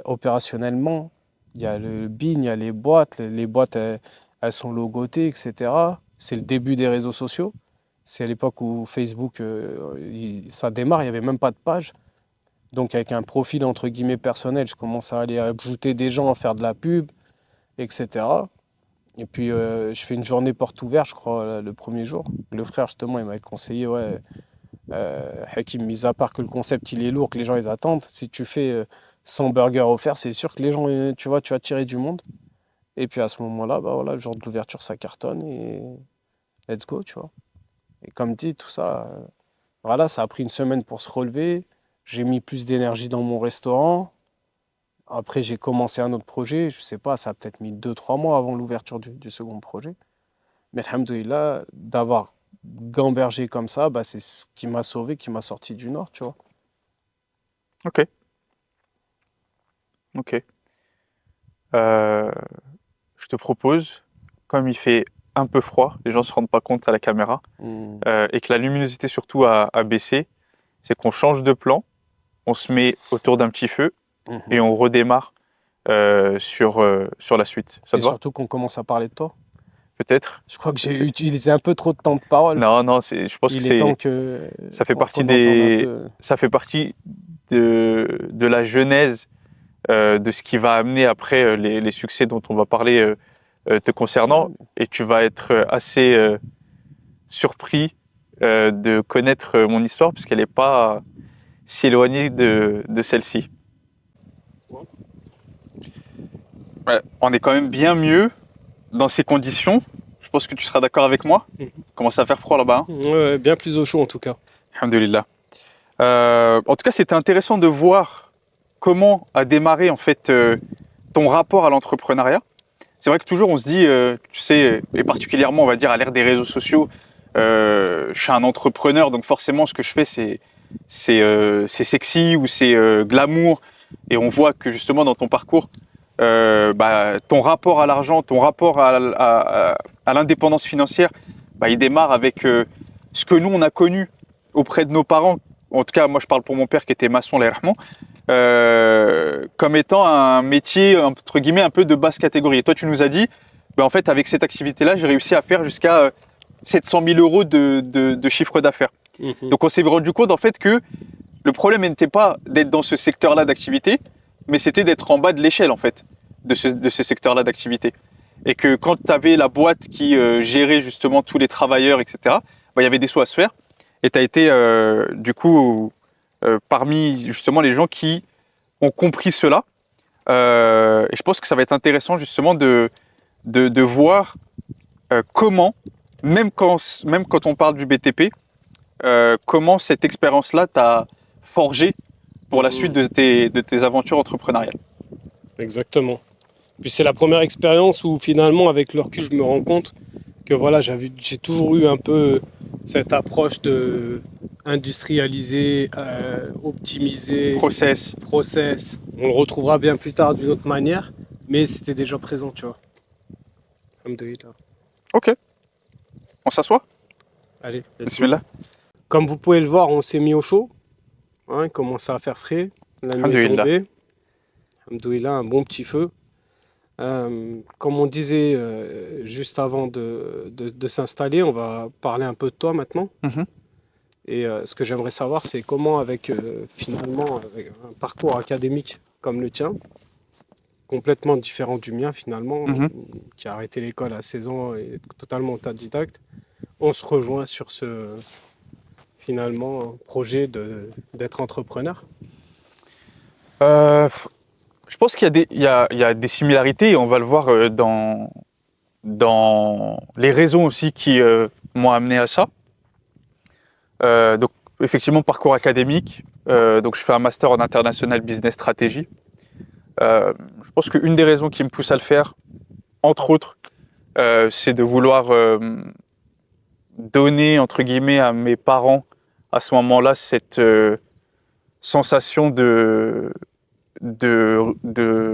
Speaker 2: opérationnellement, il y a le bin, il y a les boîtes, les boîtes, elles sont logotées, etc. C'est le début des réseaux sociaux. C'est à l'époque où Facebook, ça démarre, il n'y avait même pas de page. Donc avec un profil entre guillemets personnel, je commence à aller ajouter des gens, à faire de la pub, etc. Et puis je fais une journée porte ouverte, je crois, le premier jour. Le frère, justement, il m'avait conseillé, ouais, Hakim, mis à part que le concept il est lourd, que les gens ils attendent, si tu fais 100 burgers offerts, c'est sûr que les gens, tu vois, tu vas tirer du monde. Et puis à ce moment-là, bah voilà, le jour de l'ouverture, ça cartonne et let's go, tu vois. Et comme dit, tout ça, voilà, ça a pris une semaine pour se relever. J'ai mis plus d'énergie dans mon restaurant. Après, j'ai commencé un autre projet. Je sais pas, ça a peut-être mis 2 3 mois avant l'ouverture du second projet. Mais alhamdoulilah, d'avoir gambergé comme ça, bah, c'est ce qui m'a sauvé, qui m'a sorti du Nord, tu vois.
Speaker 1: Ok. Ok. Euh, je te propose, comme il fait un peu froid, les gens ne se rendent pas compte à la caméra,
Speaker 2: Hmm.
Speaker 1: et que la luminosité surtout a baissé, c'est qu'on change de plan, on se met autour d'un petit feu et
Speaker 2: Mhm.
Speaker 1: on redémarre sur la suite. Ça
Speaker 2: Et
Speaker 1: te va?
Speaker 2: surtout qu'on commence à parler de toi.
Speaker 1: Peut-être?
Speaker 2: Je crois que j'ai utilisé un peu trop de temps de parole.
Speaker 1: Non, non, je pense que
Speaker 2: Il est temps
Speaker 1: ça fait partie
Speaker 2: qu'on entende un peu.
Speaker 1: ça fait partie de la genèse de ce qui va amener après les succès dont on va parler te concernant,
Speaker 2: Ouais,
Speaker 1: et tu vas être assez surpris de connaître mon histoire, puisqu'elle n'est pas si éloignée de celle-ci. Ouais, on est quand même bien mieux dans ces conditions. Je pense que tu seras d'accord avec moi.
Speaker 2: Mhm.
Speaker 1: Il commence à faire froid là-bas, hein.
Speaker 2: Ouais, bien plus au chaud en tout cas.
Speaker 1: Alhamdulillah. En tout cas, c'était intéressant de voir comment a démarré en fait ton rapport à l'entrepreneuriat. C'est vrai que toujours on se dit, tu sais, et particulièrement on va dire à l'ère des réseaux sociaux, je suis un entrepreneur, donc forcément ce que je fais c'est sexy ou c'est glamour, et on voit que justement dans ton parcours, bah, ton rapport à l'argent, ton rapport à l'indépendance financière, bah, il démarre avec ce que nous on a connu auprès de nos parents. En tout cas, moi je parle pour mon père qui était maçon, Allah yarhamou, comme étant un métier entre guillemets un peu de basse catégorie. Et toi, tu nous as dit, ben, en fait, avec cette activité-là, j'ai réussi à faire jusqu'à 700 000 euros de chiffre d'affaires.
Speaker 2: Mhm.
Speaker 1: Donc, on s'est rendu compte en fait que le problème n'était pas d'être dans ce secteur-là d'activité, mais c'était d'être en bas de l'échelle en fait de ce secteur-là d'activité. Et que quand tu avais la boîte qui gérait justement tous les travailleurs, etc., ben, il y avait des sous à se faire. Et tu as été du coup parmi justement les gens qui ont compris cela. Et je pense que ça va être intéressant justement de voir comment, même quand on parle du BTP, comment cette expérience-là t'a forgé pour la suite
Speaker 2: Mhm.
Speaker 1: de tes aventures entrepreneuriales.
Speaker 2: Exactement. Puis c'est la première expérience où finalement, avec le recul, je me rends compte que voilà, j'ai toujours eu un peu cette approche industrialisé, optimisé,
Speaker 1: Process.
Speaker 2: process. On le retrouvera bien plus tard d'une autre manière, mais c'était déjà présent, tu vois. Alhamdoulilah.
Speaker 1: Ok. On s'assoit?
Speaker 2: Allez, let's go.
Speaker 1: Bismillah.
Speaker 2: Comme vous pouvez le voir, on s'est mis au chaud. Hein, il commençait à faire frais. La nuit est
Speaker 1: Alhamdoulilah.
Speaker 2: tombée. Alhamdoulilah, un bon petit feu. Comme on disait juste avant de s'installer, on va parler un peu de toi maintenant.
Speaker 1: Mhm.
Speaker 2: Et ce que j'aimerais savoir, c'est comment, finalement, avec un parcours académique comme le tien, complètement différent du mien finalement,
Speaker 1: Mhm.
Speaker 2: qui a arrêté l'école à 16 ans et totalement autodidacte, on se rejoint sur ce finalement projet d'être entrepreneur.
Speaker 1: Euh, je pense qu'il y a il y a des similarités et on va le voir dans les raisons aussi qui m'ont amené à ça. Donc, effectivement, parcours académique. Donc, je fais un master en international business stratégie. Je pense qu'une des raisons qui me pousse à le faire, entre autres, c'est de vouloir donner, entre guillemets, à mes parents, à ce moment-là, cette sensation de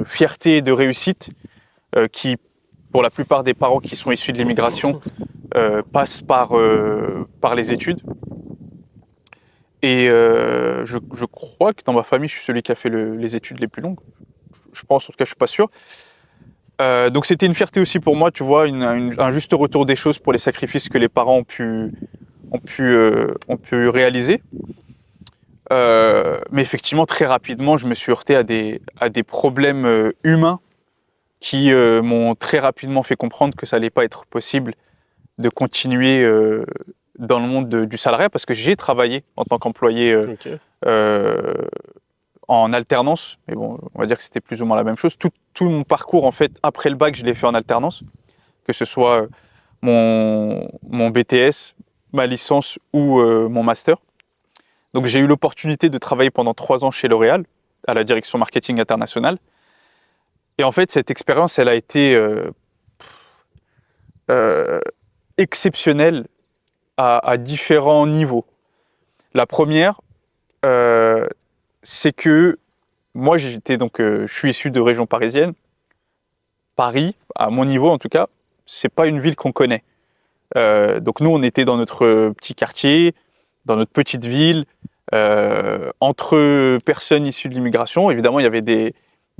Speaker 1: fierté et de réussite qui, pour la plupart des parents qui sont issus de l'immigration, passe par les études. Et je crois que dans ma famille, je suis celui qui a fait les études les plus longues. Je pense, en tout cas, je suis pas sûr. Donc c'était une fierté aussi pour moi, tu vois, un juste retour des choses pour les sacrifices que les parents ont pu réaliser. Mais effectivement, très rapidement, je me suis heurté à des problèmes humains qui m'ont très rapidement fait comprendre que ça allait pas être possible de continuer dans le monde du salariat, parce que j'ai travaillé en tant qu'employé
Speaker 2: Ok.
Speaker 1: en alternance, mais bon, on va dire que c'était plus ou moins la même chose. Tout mon parcours, en fait, après le bac, je l'ai fait en alternance, que ce soit mon BTS, ma licence ou mon master. Donc j'ai eu l'opportunité de travailler pendant 3 ans chez L'Oréal, à la direction marketing internationale. Et en fait, cette expérience, elle a été exceptionnelle à différents niveaux. La première, c'est que moi, je suis issu de région parisienne. Paris, à mon niveau en tout cas, c'est pas une ville qu'on connaît. Donc nous, on était dans notre petit quartier, dans notre petite ville, entre personnes issues de l'immigration. Évidemment, il y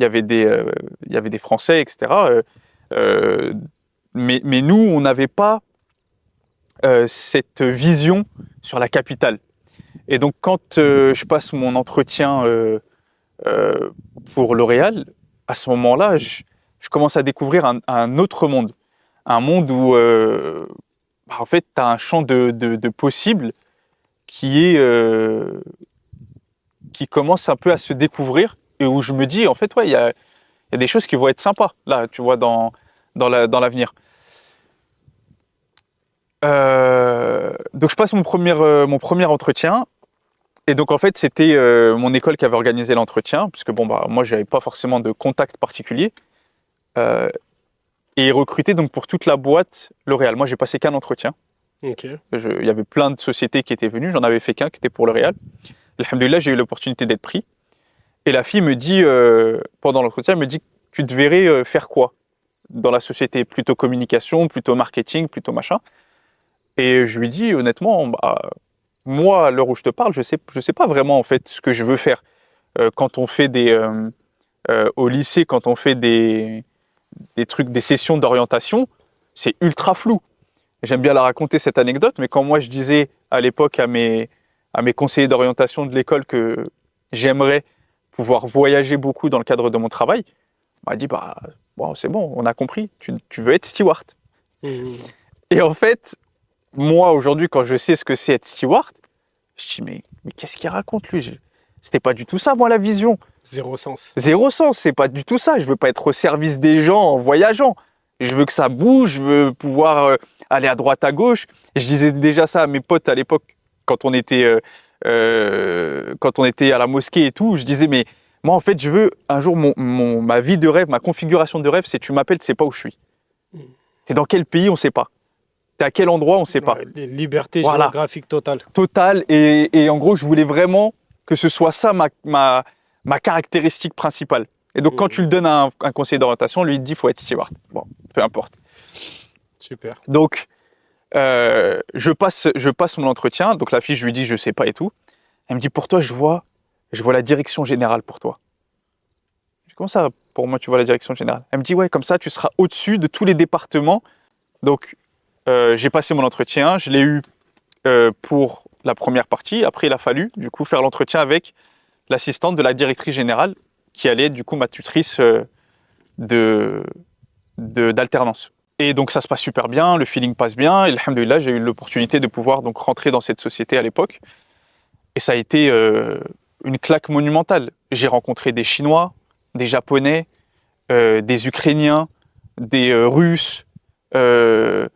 Speaker 1: avait des Français, etc. Mais nous, on n'avait pas cette vision sur la capitale. Et donc, quand je passe mon entretien pour L'Oréal, à ce moment-là, je commence à découvrir un autre monde. Un monde où, en fait, tu as un champ de possibles qui commence un peu à se découvrir et où je me dis, en fait, ouais, il y a des choses qui vont être sympas, là, tu vois, dans l'avenir. Donc, je passe mon premier entretien. Et donc, en fait, c'était mon école qui avait organisé l'entretien, puisque, bon, moi, je n'avais pas forcément de contact particulier. Et ils recrutaient donc pour toute la boîte L'Oréal. Moi, j'ai passé qu'un entretien.
Speaker 2: Ok.
Speaker 1: Il y avait plein de sociétés qui étaient venues. J'en avais fait qu'un qui était pour L'Oréal. Alhamdoulilah, j'ai eu l'opportunité d'être pris. Et la fille me dit, pendant l'entretien, elle me dit, tu te verrais faire quoi dans la société? Plutôt communication, plutôt marketing, plutôt machin. Et je lui dis, honnêtement, moi, à l'heure où je te parle, je sais pas vraiment, en fait, ce que je veux faire. Quand on fait au lycée, quand on fait des trucs, des sessions d'orientation, c'est ultra flou. J'aime bien la raconter, cette anecdote, mais quand moi je disais à l'époque à mes conseillers d'orientation de l'école que j'aimerais pouvoir voyager beaucoup dans le cadre de mon travail, on m'a dit, bon, c'est bon, on a compris, tu veux être steward.
Speaker 2: Mmh.
Speaker 1: Et en fait, moi aujourd'hui, quand je sais ce que c'est être steward, je dis, mais qu'est-ce qu'il raconte lui? C'était pas du tout ça, moi, la vision.
Speaker 2: Zéro sens.
Speaker 1: Zéro sens, c'est pas du tout ça. Je veux pas être au service des gens en voyageant. Je veux que ça bouge, je veux pouvoir aller à droite, à gauche. Et je disais déjà ça à mes potes à l'époque, quand on était à la mosquée et tout. Je disais, mais moi, en fait, je veux un jour, ma vie de rêve, ma configuration de rêve, c'est tu m'appelles, tu sais pas où je suis. T'es dans quel pays, on sait pas. T'es à quel endroit, on ne sait pas.
Speaker 2: Ouais, liberté
Speaker 1: Voilà.
Speaker 2: géographique totale.
Speaker 1: Total. Et en gros, je voulais vraiment que ce soit ça ma caractéristique principale. Et donc, quand tu le donnes à un conseiller d'orientation, lui, il te dit, il faut être steward. Bon, peu importe.
Speaker 2: Super.
Speaker 1: Donc, je passe mon entretien. Donc, la fille, je lui dis, je ne sais pas et tout. Elle me dit, pour toi, je vois la direction générale pour toi. Je dis, comment ça, pour moi, tu vois la direction générale? Elle me dit, ouais, comme ça, tu seras au-dessus de tous les départements. Donc, j'ai passé mon entretien. Je l'ai eu pour la première partie. Après, il a fallu, du coup, faire l'entretien avec l'assistante de la directrice générale, qui allait être, du coup, ma tutrice d'alternance. Et donc, ça se passe super bien, le feeling passe bien. Et alhamdoulilah, j'ai eu l'opportunité de pouvoir donc rentrer dans cette société à l'époque. Et ça a été une claque monumentale. J'ai rencontré des Chinois, des Japonais, des Ukrainiens, des Russes, des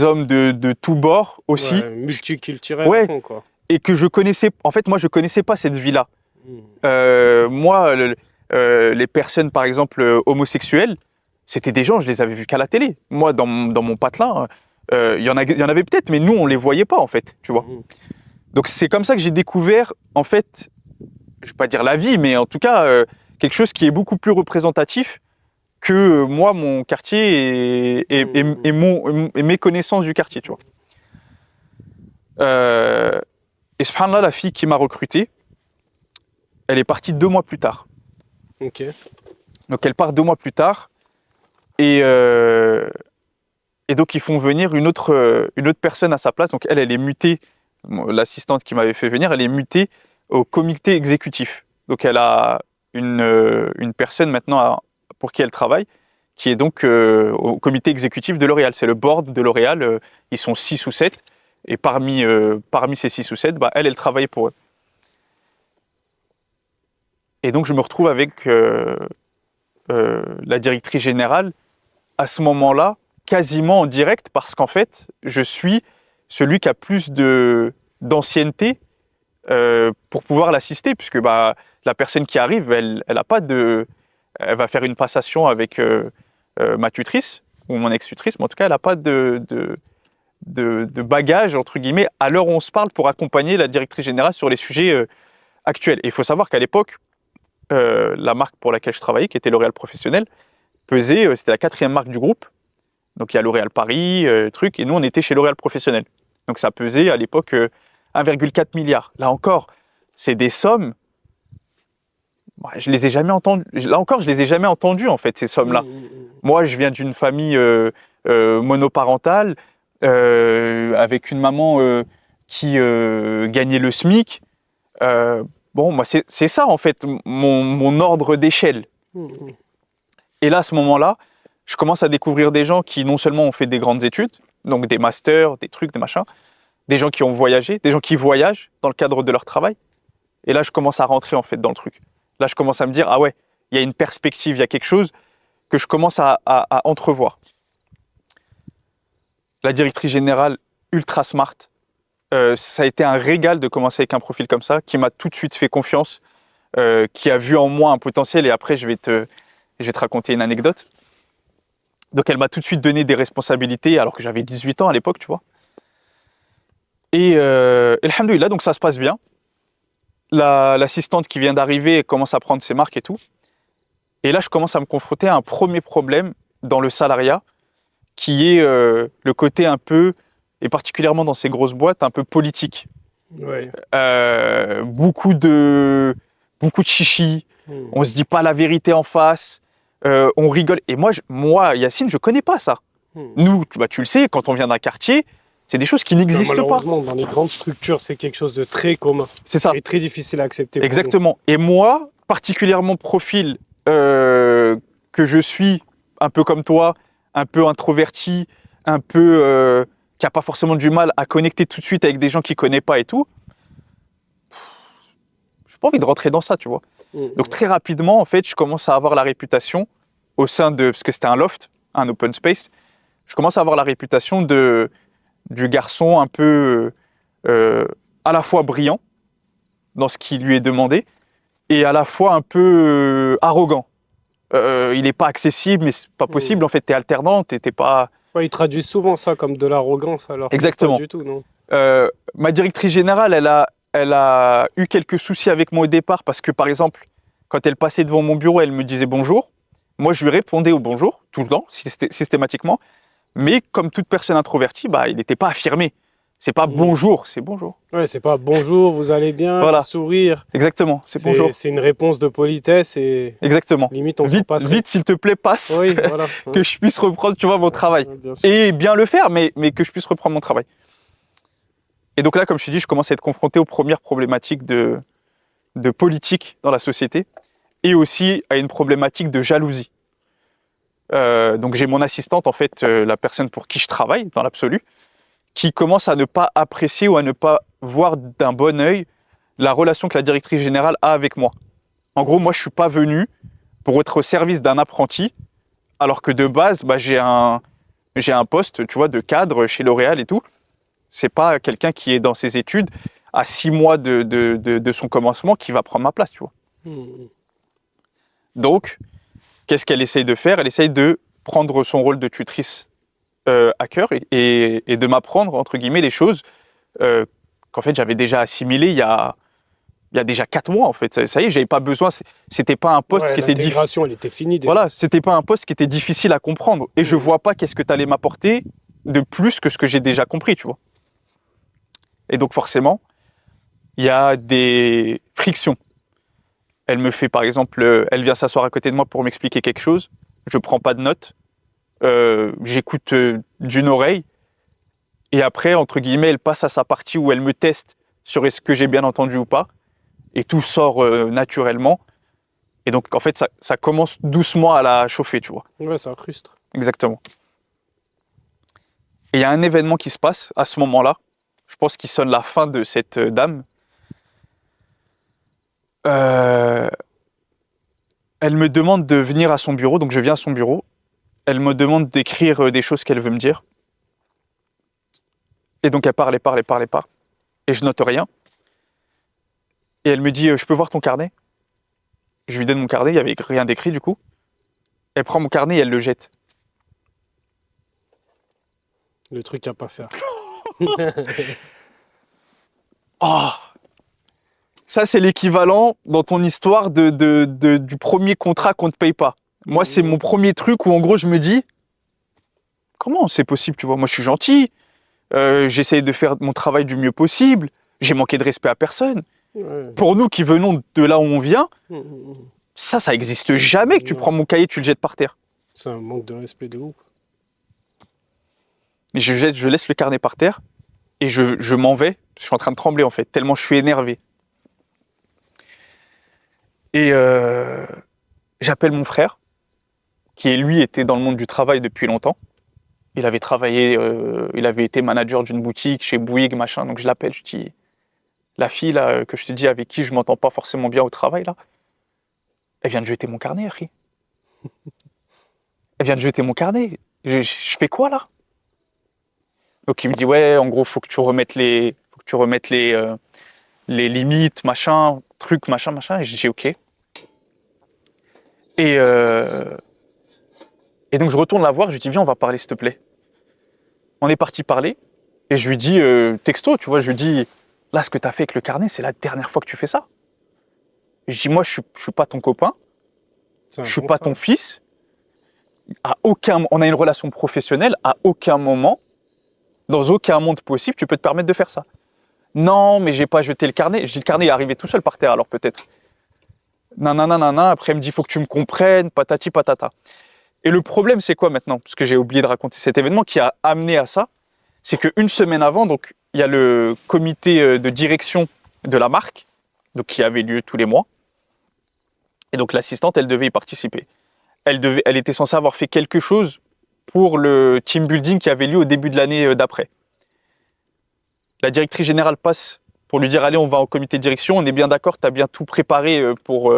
Speaker 1: hommes de tous bords aussi.
Speaker 2: Ouais, multiculturel
Speaker 1: Ouais.
Speaker 2: à fond, quoi.
Speaker 1: Et que je connaissais. En fait, moi, je connaissais pas cette vie-là. Moi, les personnes, par exemple, homosexuelles, c'était des gens, je les avais vus qu'à la télé. Moi, dans mon patelin, il y en avait peut-être, mais nous, on les voyait pas, en fait, tu vois. Donc, c'est comme ça que j'ai découvert, en fait, je vais pas dire la vie, mais en tout cas, quelque chose qui est beaucoup plus représentatif que moi, mon quartier et mes connaissances du quartier, tu vois. Et subhanallah, la fille qui m'a recruté, elle est partie 2 mois plus tard.
Speaker 2: Ok.
Speaker 1: Donc elle part 2 mois plus tard et donc ils font venir une autre personne à sa place. Donc elle est mutée, l'assistante qui m'avait fait venir, elle est mutée au comité exécutif. Donc elle a une personne maintenant pour qui elle travaille, qui est donc au comité exécutif de L'Oréal. C'est le board de L'Oréal, ils sont 6 ou 7. Et parmi ces 6 ou 7, elle travaillait pour eux. Et donc, je me retrouve avec la directrice générale à ce moment-là, quasiment en direct, parce qu'en fait, je suis celui qui a plus d'ancienneté pour pouvoir l'assister, puisque la personne qui arrive, elle va faire une passation avec ma tutrice, ou mon ex-tutrice, mais en tout cas, elle n'a pas de bagage, entre guillemets, à l'heure où on se parle, pour accompagner la directrice générale sur les sujets actuels. Et il faut savoir qu'à l'époque, la marque pour laquelle je travaillais, qui était L'Oréal Professionnel, pesait, c'était la 4e marque du groupe. Donc il y a L'Oréal Paris, et nous on était chez L'Oréal Professionnel. Donc ça pesait à l'époque 1,4 milliard. Là encore, c'est des sommes, je les ai jamais entendues. Là encore, je les ai jamais entendues en fait, ces sommes-là. Moi, je viens d'une famille monoparentale, avec une maman qui gagnait le SMIC. Bon, moi, c'est ça, en fait, mon ordre d'échelle. Et là, à ce moment-là, je commence à découvrir des gens qui, non seulement ont fait des grandes études, donc des masters, des trucs, des machins, des gens qui ont voyagé, des gens qui voyagent dans le cadre de leur travail. Et là, je commence à rentrer, en fait, dans le truc. Là, je commence à me dire, ah ouais, il y a une perspective, il y a quelque chose que je commence à entrevoir. La directrice générale, ultra smart. Ça a été un régal de commencer avec un profil comme ça, qui m'a tout de suite fait confiance, qui a vu en moi un potentiel. Et après, je vais te raconter une anecdote. Donc, elle m'a tout de suite donné des responsabilités, alors que j'avais 18 ans à l'époque, tu vois. Et alhamdoulilah, donc ça se passe bien. L'assistante qui vient d'arriver commence à prendre ses marques et tout. Et là, je commence à me confronter à un premier problème dans le salariat, qui est le côté un peu, et particulièrement dans ces grosses boîtes, un peu politique.
Speaker 2: Ouais.
Speaker 1: Beaucoup de chichi, on se dit pas la vérité en face, on rigole. Et moi, Yacine, je connais pas ça. Nous, tu le sais, quand on vient d'un quartier, c'est des choses qui n'existent pas.
Speaker 2: Malheureusement, dans les grandes structures, c'est quelque chose de très commun.
Speaker 1: C'est ça.
Speaker 2: Et très difficile à accepter.
Speaker 1: Exactement. Et moi, particulièrement profil que je suis, un peu comme toi, un peu introverti, un peu qui n'a pas forcément du mal à connecter tout de suite avec des gens qu'il ne connaît pas et tout, je n'ai pas envie de rentrer dans ça, tu vois. Donc très rapidement, en fait, je commence à avoir la réputation au sein de, parce que c'était un loft, un open space, je commence à avoir la réputation du garçon un peu à la fois brillant dans ce qui lui est demandé et à la fois un peu arrogant. Il n'est pas accessible, mais c'est pas possible. En fait, tu es alternant, t'es pas
Speaker 2: Ouais, ils traduisent souvent ça comme de l'arrogance, alors que
Speaker 1: Exactement.
Speaker 2: pas du tout, non.
Speaker 1: Ma directrice générale, elle a eu quelques soucis avec moi au départ parce que, par exemple, quand elle passait devant mon bureau, elle me disait bonjour. Moi, je lui répondais au bonjour, tout le temps, systématiquement. Mais comme toute personne introvertie, bah, il n'était pas affirmé. C'est pas
Speaker 2: Mhm.
Speaker 1: bonjour, c'est bonjour.
Speaker 2: Ouais, c'est pas bonjour, vous allez bien,
Speaker 1: Voilà,
Speaker 2: sourire.
Speaker 1: exactement, c'est bonjour.
Speaker 2: C'est une réponse de politesse et
Speaker 1: Exactement.
Speaker 2: limite on s'en
Speaker 1: Vite,
Speaker 2: passerait.
Speaker 1: vite, s'il te plaît, passe,
Speaker 2: Oui, voilà.
Speaker 1: que je puisse reprendre, tu vois, mon travail.
Speaker 2: Bien sûr.
Speaker 1: Et bien le faire, mais que je puisse reprendre mon travail. Et donc là, comme je t'ai dit, je commence à être confronté aux premières problématiques de politique dans la société et aussi à une problématique de jalousie. Donc j'ai mon assistante, en fait, la personne pour qui je travaille dans l'absolu, qui commence à ne pas apprécier ou à ne pas voir d'un bon œil la relation que la directrice générale a avec moi. En gros, moi, je ne suis pas venu pour être au service d'un apprenti, alors que de base, bah, j'ai un poste, tu vois, de cadre chez L'Oréal et tout. C'est pas quelqu'un qui est dans ses études à 6 mois de son commencement qui va prendre ma place, tu vois.
Speaker 2: Mhm.
Speaker 1: Donc, qu'est-ce qu'elle essaye de faire? Elle essaye de prendre son rôle de tutrice à cœur et de m'apprendre, entre guillemets, les choses euh, qu'en fait j'avais déjà assimilées il y a déjà 4 mois, en fait. Ça y est, j'avais pas besoin, c'était pas un poste
Speaker 2: Ouais,
Speaker 1: qui était
Speaker 2: l'intégration, elle était finie déjà.
Speaker 1: voilà, c'était pas un poste qui était difficile à comprendre. Et je vois pas qu'est-ce que tu allais m'apporter de plus que ce que j'ai déjà compris, tu vois. Et donc forcément, il y a des frictions. Elle me fait, par exemple, elle vient s'asseoir à côté de moi pour m'expliquer quelque chose. Je prends pas de notes. J'écoute d'une oreille. Et après, entre guillemets, elle passe à sa partie où elle me teste sur est-ce que j'ai bien entendu ou pas. Et tout sort naturellement. Et donc, en fait, ça commence doucement à la chauffer, tu vois.
Speaker 2: Ouais, ça frustre.
Speaker 1: Exactement. Et il y a un événement qui se passe à ce moment-là. Je pense qu'il sonne la fin de cette dame. Euh, Elle me demande de venir à son bureau, donc je viens à son bureau. Elle me demande d'écrire des choses qu'elle veut me dire. Et donc elle parle, elle parle, elle parle, elle parle. Et je note rien. Et elle me dit, je peux voir ton carnet? Je lui donne mon carnet, il n'y avait rien d'écrit du coup. Elle prend mon carnet et elle le jette.
Speaker 2: Le truc à pas faire.
Speaker 1: Oh, ça c'est l'équivalent dans ton histoire du premier contrat qu'on ne te paye pas. Moi c'est mon premier truc où en gros je me dis, comment c'est possible, tu vois? Moi je suis gentil, j'essaye de faire mon travail du mieux possible, j'ai manqué de respect à personne.
Speaker 2: Ouais.
Speaker 1: Pour nous qui venons de là où on vient,
Speaker 2: Mhm.
Speaker 1: ça existe jamais que tu
Speaker 2: Non.
Speaker 1: prends mon cahier et tu le jettes par terre.
Speaker 2: C'est un manque de respect de ouf.
Speaker 1: Et je laisse le carnet par terre et je m'en vais. Je suis en train de trembler en fait, tellement je suis énervé. Et j'appelle mon frère, qui lui était dans le monde du travail depuis longtemps. Il avait travaillé, il avait été manager d'une boutique chez Bouygues, machin. Donc je l'appelle, je dis, la fille là que je te dis avec qui je m'entends pas forcément bien au travail là, elle vient de jeter mon carnet, Harry. Elle vient de jeter mon carnet. Je fais quoi là? Donc il me dit ouais, en gros faut que tu remettes les limites, machin, truc, machin, machin. Et je dis ok. Et, euh, et donc je retourne la voir, je lui dis viens on va parler s'il te plaît. On est parti parler et je lui dis texto, tu vois, je lui dis là ce que tu as fait avec le carnet, c'est la dernière fois que tu fais ça. Je dis moi je suis pas ton copain,
Speaker 2: C'est un
Speaker 1: je suis
Speaker 2: bon
Speaker 1: pas
Speaker 2: ça.
Speaker 1: ton fils. On a une relation professionnelle, à aucun moment, dans aucun monde possible, tu peux te permettre de faire ça. Non, mais j'ai pas jeté le carnet. Je dis le carnet est arrivé tout seul par terre alors peut-être. Nanana, après elle me dit faut que tu me comprennes, patati patata. Et le problème c'est quoi maintenant? Parce que j'ai oublié de raconter cet événement qui a amené à ça, c'est qu'une semaine avant, donc il y a le comité de direction de la marque, donc qui avait lieu tous les mois. Et donc l'assistante, elle devait y participer. Elle était censée avoir fait quelque chose pour le team building qui avait lieu au début de l'année d'après. La directrice générale passe pour lui dire allez, on va au comité de direction, on est bien d'accord, tu as bien tout préparé pour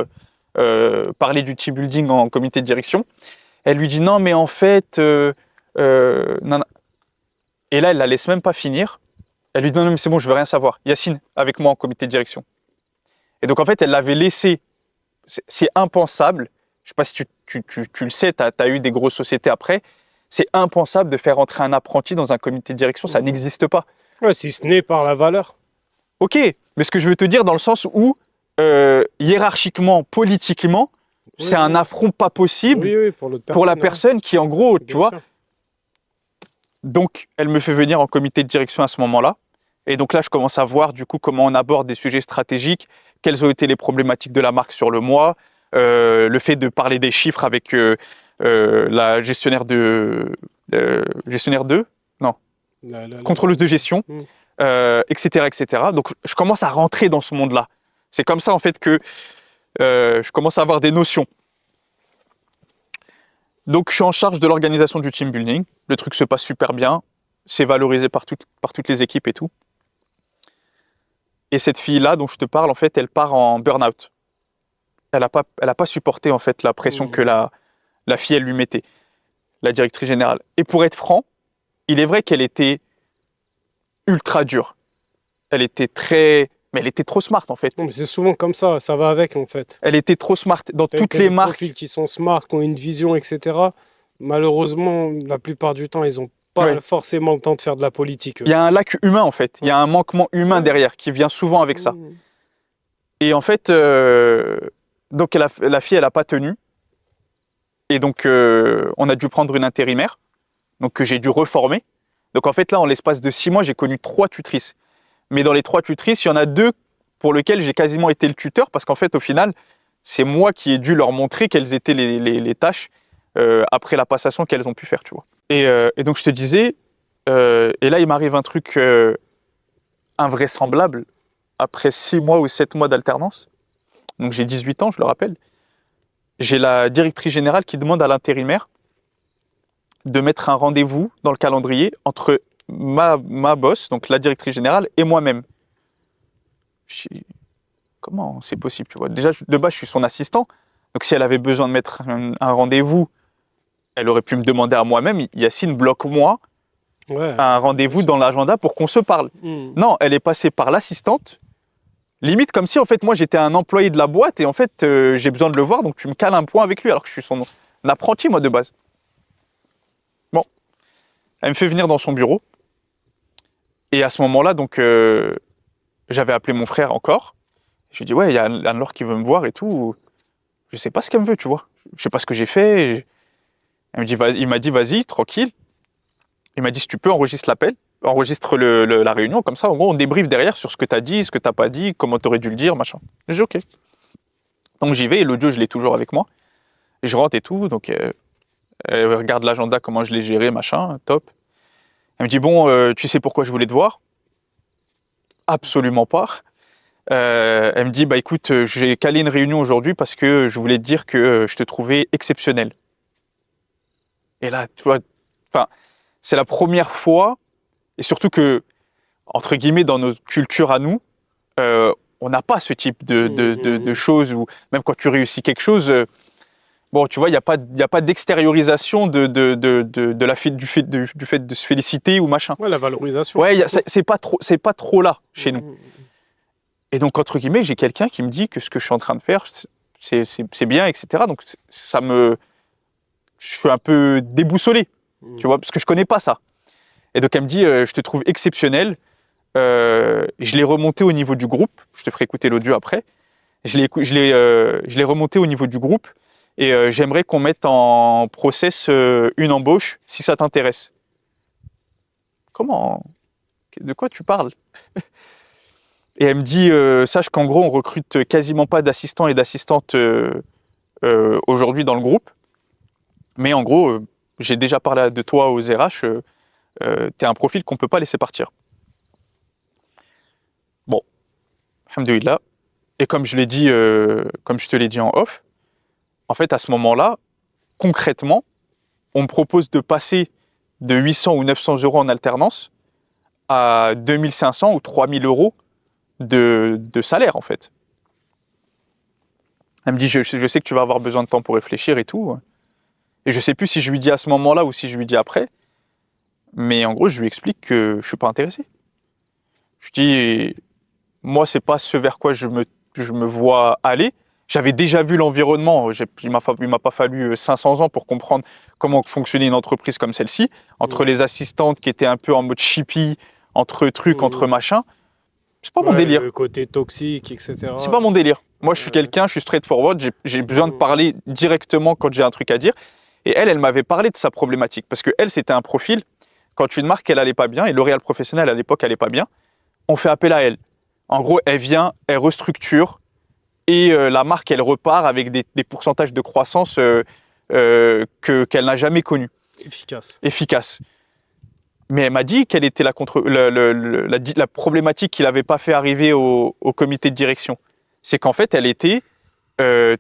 Speaker 1: parler du team building en comité de direction. Elle lui dit non, mais en fait, non, non. Et là, elle la laisse même pas finir. Elle lui dit non, non, mais c'est bon, je veux rien savoir. Yacine, avec moi en comité de direction. Et donc en fait, elle l'avait laissé. C'est impensable. Je sais pas si tu le sais, tu as eu des grosses sociétés après. C'est impensable de faire entrer un apprenti dans un comité de direction, ça n'existe pas.
Speaker 2: Ouais, si ce n'est par la valeur.
Speaker 1: Ok, mais ce que je veux te dire dans le sens où, hiérarchiquement, politiquement, c'est un affront pas possible
Speaker 2: Oui, pour l'autre
Speaker 1: pour la
Speaker 2: personne,
Speaker 1: personne qui, en gros, tu
Speaker 2: bien
Speaker 1: vois.
Speaker 2: sûr.
Speaker 1: Donc, elle me fait venir en comité de direction à ce moment-là. Et donc là, je commence à voir du coup comment on aborde des sujets stratégiques, quelles ont été les problématiques de la marque sur le mois, le fait de parler des chiffres avec la gestionnaire de, non, contrôleuse de gestion,
Speaker 2: Mm.
Speaker 1: etc., etc. Donc, je commence à rentrer dans ce monde-là. C'est comme ça, en fait, que je commence à avoir des notions. Donc, je suis en charge de l'organisation du team building. Le truc se passe super bien. C'est valorisé par toutes les équipes et tout. Et cette fille-là dont je te parle, en fait, elle part en burn-out. Elle n'a pas supporté, en fait, la pression que la fille, elle lui mettait, la directrice générale. Et pour être franc, il est vrai qu'elle était ultra dure. Elle était mais elle était trop smart, en fait.
Speaker 2: Non, mais c'est souvent comme ça va avec en fait.
Speaker 1: Elle était trop smart dans toutes
Speaker 2: T'as
Speaker 1: les
Speaker 2: des
Speaker 1: marques.
Speaker 2: profils qui sont smart, qui ont une vision, etc. Malheureusement, la plupart du temps, ils n'ont pas
Speaker 1: Ouais.
Speaker 2: forcément le temps de faire de la politique.
Speaker 1: Il y a un lac humain, en fait. Il y a un manquement humain derrière qui vient souvent avec ça.
Speaker 2: Mmh.
Speaker 1: Et en fait, donc la fille, elle n'a pas tenu. Et donc, on a dû prendre une intérimaire, donc que j'ai dû reformer. Donc en fait, là, en l'espace de 6 mois, j'ai connu 3 tutrices. Mais dans les 3 tutrices, il y en a 2 pour lesquelles j'ai quasiment été le tuteur, parce qu'en fait, au final, c'est moi qui ai dû leur montrer quelles étaient les tâches après la passation qu'elles ont pu faire, tu vois. Et donc, je te disais, et là, il m'arrive un truc invraisemblable après 6 mois ou 7 mois d'alternance. Donc j'ai 18 ans, je le rappelle. J'ai la directrice générale qui demande à l'intérimaire de mettre un rendez-vous dans le calendrier entre ma boss, donc la directrice générale, et moi-même. Comment c'est possible, tu vois? Déjà, de base, je suis son assistant. Donc si elle avait besoin de mettre un rendez-vous, elle aurait pu me demander à moi-même. Yacine, bloque-moi un rendez-vous dans l'agenda pour qu'on se parle. Non, elle est passée par l'assistante. Limite comme si, en fait, moi, j'étais un employé de la boîte et en fait, j'ai besoin de le voir, donc tu me cales un point avec lui, alors que je suis son apprenti, moi, de base. Bon. Elle me fait venir dans son bureau. Et à ce moment-là, donc, j'avais appelé mon frère encore. Je lui ai dit, ouais, il y a Anne-Laure qui veut me voir et tout. Je sais pas ce qu'elle me veut, tu vois. Je sais pas ce que j'ai fait. Il m'a dit, vas-y, tranquille. Il m'a dit, si tu peux, enregistre l'appel. Enregistre la réunion, comme ça, en gros, on débriefe derrière sur ce que tu as dit, ce que tu n'as pas dit, comment tu aurais dû le dire, machin. J'ai dit, ok. Donc j'y vais, et l'audio, je l'ai toujours avec moi. Et je rentre et tout, donc elle regarde l'agenda, comment je l'ai géré, machin, top. Elle me dit, bon, tu sais pourquoi je voulais te voir? Absolument pas. Elle me dit, bah écoute, j'ai calé une réunion aujourd'hui parce que je voulais te dire que je te trouvais exceptionnel. Et là, tu vois, c'est la première fois, et surtout que, entre guillemets, dans nos cultures à nous, on n'a pas ce type de choses, où même quand tu réussis quelque chose, bon, tu vois, il n'y a pas d'extériorisation du fait de se féliciter ou machin.
Speaker 2: Ouais, la valorisation.
Speaker 1: Ouais, c'est pas trop là, chez nous. Et donc, entre guillemets, j'ai quelqu'un qui me dit que ce que je suis en train de faire, c'est bien, etc. Donc, je suis un peu déboussolé, tu vois, parce que je connais pas ça. Et donc, elle me dit, je te trouve exceptionnel. Je l'ai remonté au niveau du groupe. Je te ferai écouter l'audio après. Je l'ai remonté au niveau du groupe et j'aimerais qu'on mette en process une embauche si ça t'intéresse. Comment? De quoi tu parles? Et elle me dit, sache qu'en gros, on recrute quasiment pas d'assistants et d'assistantes aujourd'hui dans le groupe. Mais en gros, j'ai déjà parlé de toi aux RH. T'es un profil qu'on peut pas laisser partir. Bon, alhamdoulilah. Et comme je te l'ai dit en off, en fait, à ce moment-là, concrètement, on me propose de passer de 800 ou 900 euros en alternance à 2500 ou 3000 euros de salaire, en fait. Elle me dit, je sais que tu vas avoir besoin de temps pour réfléchir et tout. Et je sais plus si je lui dis à ce moment-là ou si je lui dis après. Mais en gros, je lui explique que je suis pas intéressé. Je dis, moi, c'est pas ce vers quoi je me vois aller. J'avais déjà vu l'environnement. Il m'a pas fallu 500 ans pour comprendre comment fonctionnait une entreprise comme celle-ci, entre les assistantes qui étaient un peu en mode chippie, entre trucs, entre machins. C'est pas mon délire.
Speaker 2: Le côté toxique, etc.
Speaker 1: C'est pas mon délire. Moi, je suis straightforward. J'ai besoin de parler directement quand j'ai un truc à dire. Et elle m'avait parlé de sa problématique. Parce que elle, c'était un profil, quand une marque, elle allait pas bien, et L'Oréal Professionnel, à l'époque, allait pas bien, on fait appel à elle. En gros, elle vient, elle restructure, et la marque, elle repart avec des pourcentages de croissance qu'elle n'a jamais connus. Efficace. Mais elle m'a dit quelle était la problématique qu'il n'avait pas fait arriver au comité de direction. C'est qu'en fait, elle était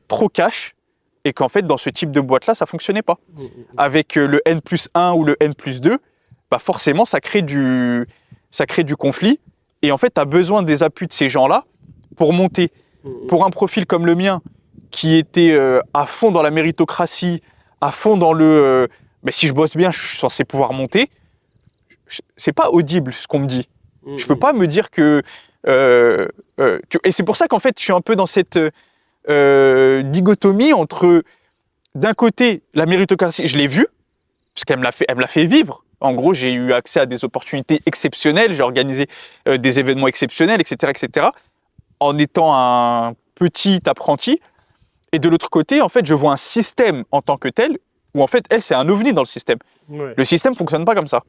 Speaker 1: trop cash et qu'en fait, dans ce type de boîte-là, ça ne fonctionnait pas. Avec le N+1 ou le N+2, bah forcément, ça crée du conflit. Et en fait, tu as besoin des appuis de ces gens-là pour monter. Pour un profil comme le mien, qui était à fond dans la méritocratie, à fond dans mais si je bosse bien, je suis censé pouvoir monter. C'est pas audible ce qu'on me dit. Je peux pas me dire que... et c'est pour ça qu'en fait, je suis un peu dans cette dichotomie entre, d'un côté, la méritocratie, je l'ai vue, parce qu'elle me l'a fait vivre. En gros, j'ai eu accès à des opportunités exceptionnelles, j'ai organisé des événements exceptionnels, etc., en étant un petit apprenti. Et de l'autre côté, en fait, je vois un système en tant que tel, où en fait, elle, c'est un ovni dans le système.
Speaker 2: Ouais.
Speaker 1: Le système ne fonctionne pas comme ça.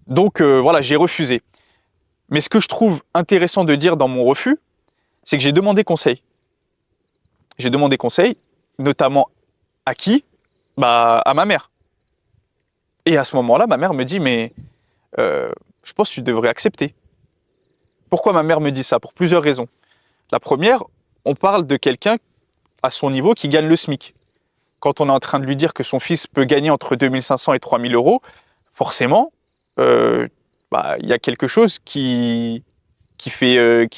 Speaker 1: Donc voilà, j'ai refusé. Mais ce que je trouve intéressant de dire dans mon refus, c'est que j'ai demandé conseil. J'ai demandé conseil, notamment à qui ? Bah, à ma mère. Et à ce moment-là, ma mère me dit, mais je pense que tu devrais accepter. Pourquoi ma mère me dit ça ? Pour plusieurs raisons. La première, on parle de quelqu'un à son niveau qui gagne le SMIC. Quand on est en train de lui dire que son fils peut gagner entre 2 500 et 3 000 euros, forcément, y a quelque chose qui fait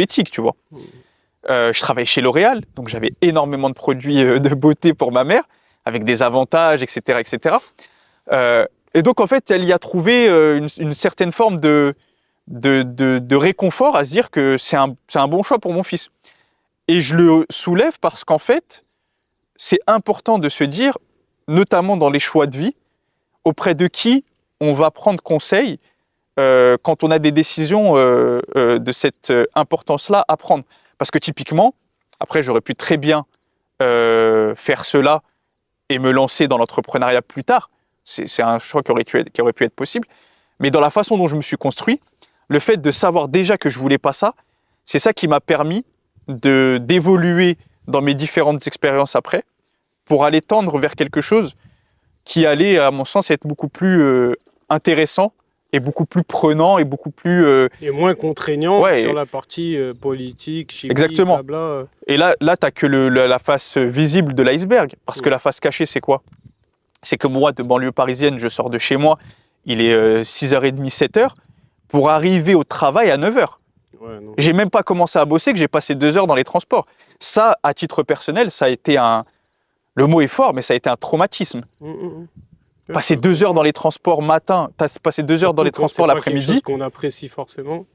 Speaker 1: tic, tu vois. Je travaille chez L'Oréal, donc j'avais énormément de produits de beauté pour ma mère, avec des avantages, etc. Et donc, en fait, elle y a trouvé une certaine forme de réconfort à se dire que c'est un bon choix pour mon fils. Et je le soulève parce qu'en fait, c'est important de se dire, notamment dans les choix de vie, auprès de qui on va prendre conseil quand on a des décisions de cette importance-là à prendre. Parce que typiquement, après, j'aurais pu très bien faire cela et me lancer dans l'entrepreneuriat plus tard. C'est un choix qui aurait pu être possible. Mais dans la façon dont je me suis construit, le fait de savoir déjà que je ne voulais pas ça, c'est ça qui m'a permis d'évoluer dans mes différentes expériences après pour aller tendre vers quelque chose qui allait, à mon sens, être beaucoup plus intéressant et beaucoup plus prenant et beaucoup plus...
Speaker 2: et moins contraignant sur la partie politique, chimie,
Speaker 1: exactement.
Speaker 2: blabla.
Speaker 1: Et là tu n'as que la face visible de l'iceberg. Parce que la face cachée, c'est quoi ? C'est que moi, de banlieue parisienne, je sors de chez moi, il est 6h30, 7h, pour arriver au travail à 9h.
Speaker 2: Ouais,
Speaker 1: j'ai même pas commencé à bosser, que j'ai passé 2 heures dans les transports. Ça, à titre personnel, ça a été le mot est fort, mais ça a été un traumatisme. Passer 2 heures dans les transports matin, passer 2 heures dans les transports l'après-midi.
Speaker 2: C'est quelque chose qu'on apprécie forcément.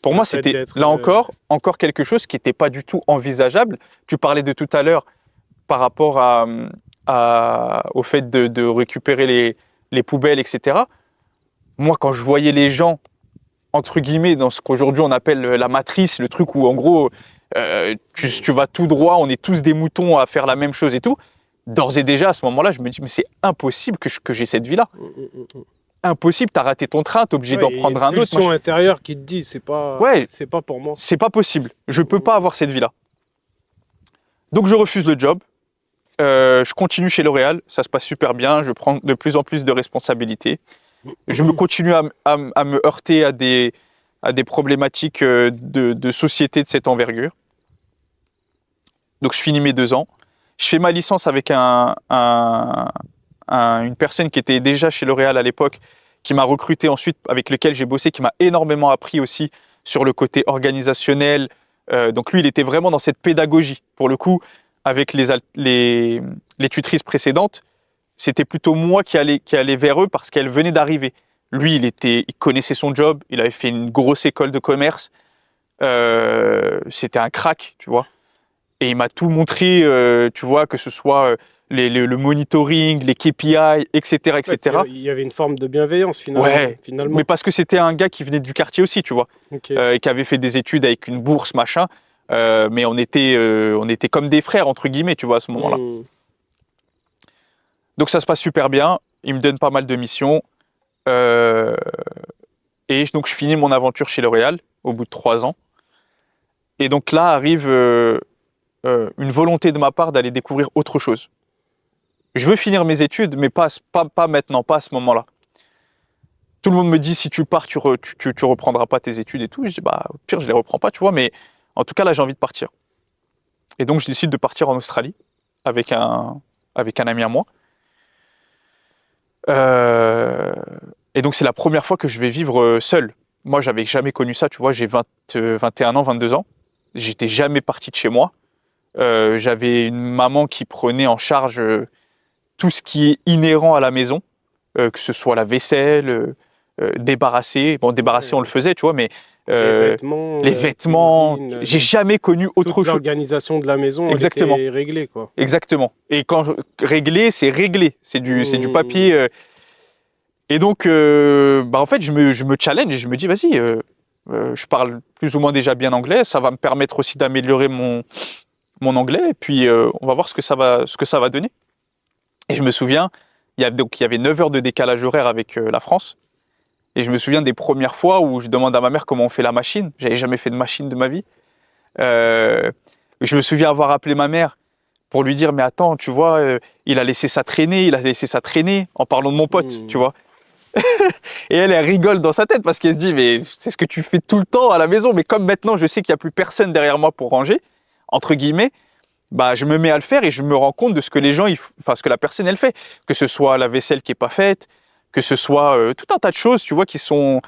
Speaker 1: Pour moi, c'était là encore quelque chose qui n'était pas du tout envisageable. Tu parlais de tout à l'heure par rapport au fait de récupérer les poubelles, etc. Moi, quand je voyais les gens, entre guillemets, dans ce qu'aujourd'hui on appelle la matrice, le truc où en gros, tu vas tout droit, on est tous des moutons à faire la même chose et tout, d'ores et déjà à ce moment-là, je me dis, mais c'est impossible que j'ai cette vie-là. Impossible, t'as raté ton train, t'es obligé d'en prendre un autre.
Speaker 2: C'est une pulsion intérieure qui te dit, c'est pas pour moi.
Speaker 1: C'est pas possible, je peux pas avoir cette vie-là. Donc je refuse le job, je continue chez L'Oréal, ça se passe super bien, je prends de plus en plus de responsabilités. Je continue à me heurter à des problématiques de société de cette envergure. Donc je finis mes 2 ans. Je fais ma licence avec une personne qui était déjà chez L'Oréal à l'époque, qui m'a recruté ensuite, avec lequel j'ai bossé, qui m'a énormément appris aussi sur le côté organisationnel. Donc lui, il était vraiment dans cette pédagogie. Pour le coup, avec les tutrices précédentes, c'était plutôt moi qui allais vers eux parce qu'elles venaient d'arriver. Lui, il connaissait son job, il avait fait une grosse école de commerce, C'était un crack, tu vois. Et il m'a tout montré, tu vois, que ce soit le monitoring, les KPI, etc.,
Speaker 2: Ouais,
Speaker 1: etc.
Speaker 2: il y avait une forme de bienveillance
Speaker 1: Ouais,
Speaker 2: finalement.
Speaker 1: mais parce que c'était un gars qui venait du quartier aussi, tu vois,
Speaker 2: Ok.
Speaker 1: et qui avait fait des études avec une bourse, machin. Mais on était comme des frères, entre guillemets, tu vois, à ce moment-là.
Speaker 2: Hmm.
Speaker 1: Donc ça se passe super bien. Il me donne pas mal de missions. Euh, et donc je finis mon aventure chez L'Oréal au bout de 3 ans. Et donc là arrive une volonté de ma part d'aller découvrir autre chose. Je veux finir mes études, mais pas maintenant, pas à ce moment-là. Tout le monde me dit, si tu pars, tu reprendras pas tes études et tout. Et je dis, bah, au pire, je les reprends pas, tu vois, mais en tout cas, là, j'ai envie de partir. Et donc, je décide de partir en Australie avec un ami à moi. Euh, et donc, c'est la première fois que je vais vivre seul. Moi, j'avais jamais connu ça, tu vois, j'ai 21 ans, 22 ans. J'étais jamais parti de chez moi. J'avais une maman qui prenait en charge tout ce qui est inhérent à la maison, que ce soit la vaisselle, débarrasser. Bon, débarrasser, on le
Speaker 2: Ouais.
Speaker 1: faisait, tu vois, mais
Speaker 2: Les
Speaker 1: euh,
Speaker 2: vêtements,
Speaker 1: les
Speaker 2: la
Speaker 1: vêtements,
Speaker 2: cuisine,
Speaker 1: j'ai jamais connu autre
Speaker 2: toute
Speaker 1: chose.
Speaker 2: l'organisation de la maison, elle
Speaker 1: Exactement,
Speaker 2: était réglée, quoi.
Speaker 1: exactement. Et quand régler, c'est régler, c'est du
Speaker 2: Hmm.
Speaker 1: papier. Et donc, bah, en fait, je me challenge et je me dis, vas-y, je parle plus ou moins déjà bien anglais, ça va me permettre aussi d'améliorer mon anglais, et puis on va voir ce que ça va donner. Et je me souviens, il y avait 9 heures de décalage horaire avec la France. Et je me souviens des premières fois où je demande à ma mère comment on fait la machine. J'avais jamais fait de machine de ma vie. Euh, je me souviens avoir appelé ma mère pour lui dire, mais attends, tu vois, il a laissé ça traîner en parlant de mon pote, tu
Speaker 2: Hmm.
Speaker 1: vois. Et elle rigole dans sa tête parce qu'elle se dit, mais c'est ce que tu fais tout le temps à la maison. Mais comme maintenant, je sais qu'il n'y a plus personne derrière moi pour ranger, entre guillemets, bah, je me mets à le faire et je me rends compte de ce que les gens, enfin, ce que la personne, elle fait. Que ce soit la vaisselle qui n'est pas faite, que ce soit tout un tas de choses, tu vois, qui sont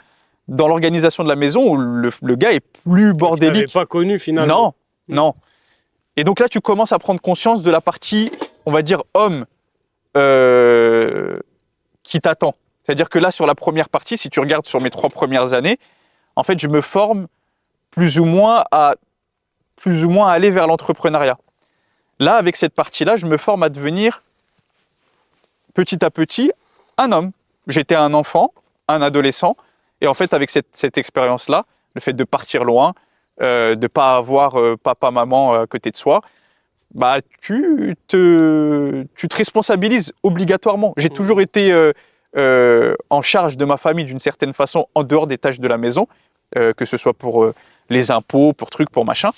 Speaker 1: dans l'organisation de la maison où le gars est plus
Speaker 2: Et que tu n'avais
Speaker 1: bordélique.
Speaker 2: pas connu finalement.
Speaker 1: Non, non. Et donc là, tu commences à prendre conscience de la partie, on va dire, homme euh, qui t'attend. C'est-à-dire que là, sur la première partie, si tu regardes sur mes 3 premières années, en fait, je me forme plus ou moins à aller vers l'entrepreneuriat. Là, avec cette partie-là, je me forme à devenir petit à petit un homme. J'étais un enfant, un adolescent, et en fait, avec cette expérience-là, le fait de partir loin, de ne pas avoir papa, maman à côté de soi, bah, tu te responsabilises obligatoirement. J'ai toujours
Speaker 2: Hmm.
Speaker 1: été en charge de ma famille d'une certaine façon, en dehors des tâches de la maison, que ce soit pour les impôts, pour trucs, pour machin.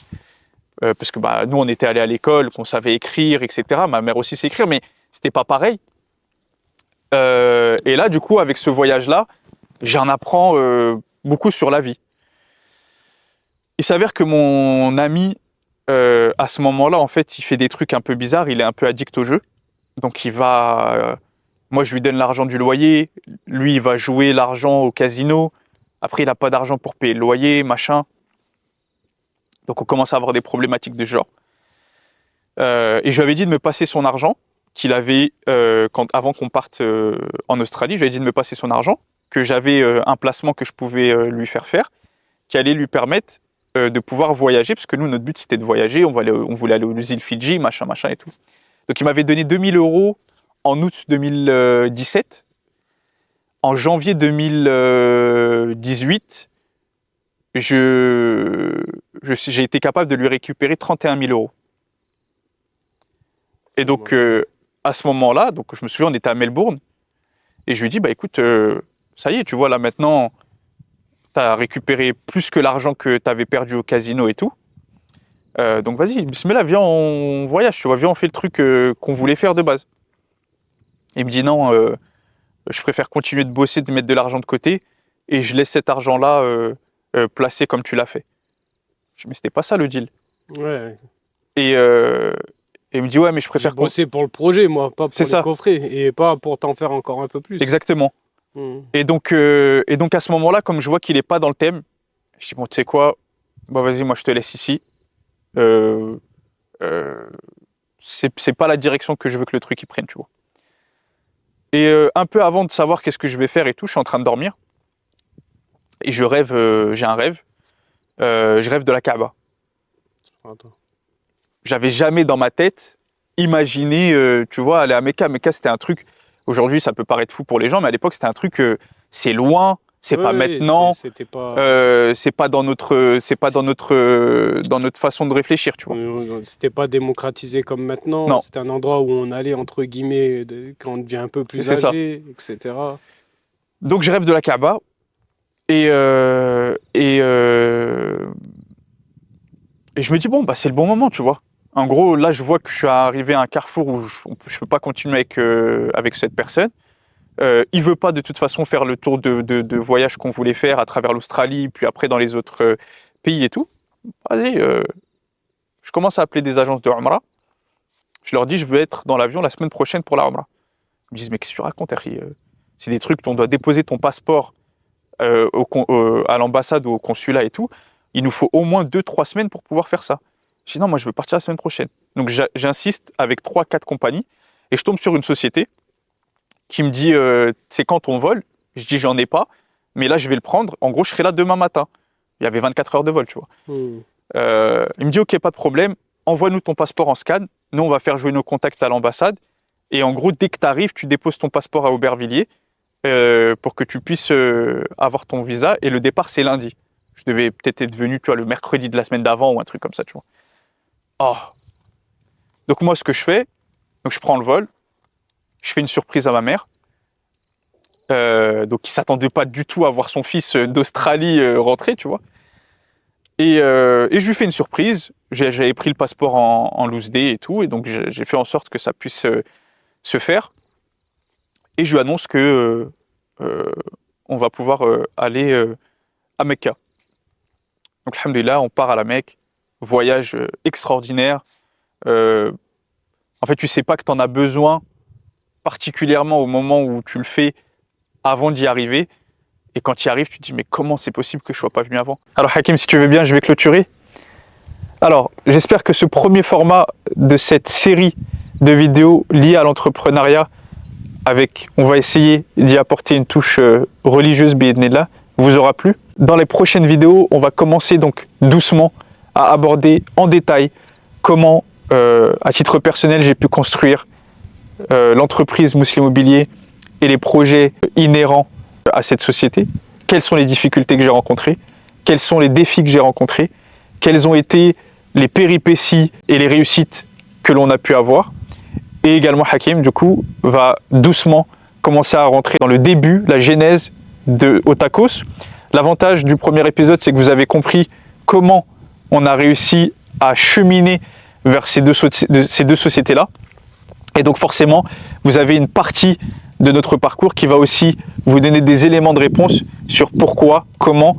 Speaker 1: Parce que bah, nous, on était allés à l'école, qu'on savait écrire, etc. Ma mère aussi sait écrire, mais c'était pas pareil. Et là, du coup, avec ce voyage-là, j'en apprends beaucoup sur la vie. Il s'avère que mon ami, à ce moment-là, en fait, il fait des trucs un peu bizarres. Il est un peu addict au jeu. Donc, il va. Moi, je lui donne l'argent du loyer. Lui, il va jouer l'argent au casino. Après, il n'a pas d'argent pour payer le loyer, machin. Donc, on commence à avoir des problématiques de ce genre. Et je lui avais dit de me passer son argent qu'il avait avant qu'on parte en Australie. Je lui avais dit de me passer son argent, que j'avais un placement que je pouvais lui faire, qui allait lui permettre de pouvoir voyager, parce que nous, notre but, c'était de voyager. On voulait aller aux îles Fidji, machin, machin et tout. Donc, il m'avait donné 2000 euros en août 2017. En janvier 2018, j'ai été capable de lui récupérer 31 000 euros. Et donc, à ce moment-là, donc, je me souviens, on était à Melbourne, et je lui ai dit, bah écoute, ça y est, tu vois, là maintenant, tu as récupéré plus que l'argent que tu avais perdu au casino et tout. Donc vas-y, bismillah, viens, on voyage, tu vois, viens, on fait le truc qu'on voulait faire de base. Il me dit non, je préfère continuer de bosser, de mettre de l'argent de côté, et je laisse cet argent-là placé comme tu l'as fait. Je dis, mais c'était pas ça le deal.
Speaker 2: Ouais.
Speaker 1: Et il me dit, ouais, mais je
Speaker 2: J'ai
Speaker 1: préfère qu'on.
Speaker 2: bossé pour le projet, moi, pas
Speaker 1: C'est
Speaker 2: pour les
Speaker 1: ça,
Speaker 2: coffrets, et pas pour t'en faire encore un peu plus.
Speaker 1: exactement.
Speaker 2: Hmm.
Speaker 1: Et donc à ce moment-là, comme je vois qu'il n'est pas dans le thème, je dis, bon, tu sais quoi, bah vas-y, moi je te laisse ici. Euh, euh, c'est pas la direction que je veux que le truc il prenne, tu vois. Et un peu avant de savoir qu'est-ce que je vais faire et tout, je suis en train de dormir. Et je rêve, j'ai un rêve Je rêve de la Kaaba. J'avais jamais dans ma tête imaginé, tu vois, aller à Mecca. Mecca, c'était un truc, aujourd'hui, ça peut paraître fou pour les gens, mais à l'époque, c'était un truc, c'est loin, c'est pas maintenant,
Speaker 2: c'était pas...
Speaker 1: c'est pas dans notre façon de réfléchir, tu vois.
Speaker 2: C'était pas démocratisé comme maintenant.
Speaker 1: Non.
Speaker 2: C'était un endroit où on allait, entre guillemets, quand on devient un peu plus
Speaker 1: C'est ça.
Speaker 2: âgé, etc.
Speaker 1: Donc, je rêve de la Kaaba et je me dis, bon, bah, c'est le bon moment, tu vois. En gros, là, je vois que je suis arrivé à un carrefour où je ne peux pas continuer avec cette personne. Il ne veut pas de toute façon faire le tour de voyage qu'on voulait faire à travers l'Australie, puis après dans les autres pays et tout. Vas-y, je commence à appeler des agences de Umrah. Je leur dis, je veux être dans l'avion la semaine prochaine pour la Umrah. Ils me disent, mais qu'est-ce que tu racontes, Harry? C'est des trucs, on doit déposer ton passeport à l'ambassade ou au consulat et tout. Il nous faut au moins 2-3 semaines pour pouvoir faire ça. Je dis non, moi je veux partir la semaine prochaine. Donc j'insiste avec 3-4 compagnies et je tombe sur une société qui me dit c'est quand ton vol? Je dis j'en ai pas, mais là je vais le prendre. En gros, je serai là demain matin. Il y avait 24 heures de vol, tu vois. Il me dit ok, pas de problème, envoie-nous ton passeport en scan. Nous, on va faire jouer nos contacts à l'ambassade. Et en gros, dès que tu arrives, tu déposes ton passeport à Aubervilliers pour que tu puisses avoir ton visa. Et le départ, c'est lundi. Je devais peut-être être venu, tu vois, le mercredi de la semaine d'avant ou un truc comme ça, tu vois. Oh. Donc moi, ce que je fais, donc je prends le vol, je fais une surprise à ma mère, donc qui s'attendait pas du tout à voir son fils d'Australie rentrer, tu vois. Et je lui fais une surprise. J'avais pris le passeport en loose day et tout, et donc j'ai fait en sorte que ça puisse se faire. Et je lui annonce que on va pouvoir aller à Mecca. Donc, alhamdoulilah, on part à la Mecque, voyage extraordinaire. En fait, tu sais pas que tu en as besoin, particulièrement au moment où tu le fais, avant d'y arriver. Et quand tu y arrives, tu te dis, mais comment c'est possible que je ne sois pas venu avant? Alors, Hakim, si tu veux bien, je vais clôturer. Alors, j'espère que ce premier format de cette série de vidéos liées à l'entrepreneuriat, on va essayer d'y apporter une touche religieuse, bi'idhnillah, vous aura plu. Dans les prochaines vidéos, on va commencer donc doucement à aborder en détail comment, à titre personnel, j'ai pu construire l'entreprise Mously Immobilier et les projets inhérents à cette société. Quelles sont les difficultés que j'ai rencontrées? Quels sont les défis que j'ai rencontrés? Quelles ont été les péripéties et les réussites que l'on a pu avoir? Et également, Hakim, du coup, va doucement commencer à rentrer dans le début, la genèse de Otakos. L'avantage du premier épisode, c'est que vous avez compris comment on a réussi à cheminer vers ces deux sociétés-là. Et donc forcément, vous avez une partie de notre parcours qui va aussi vous donner des éléments de réponse sur pourquoi, comment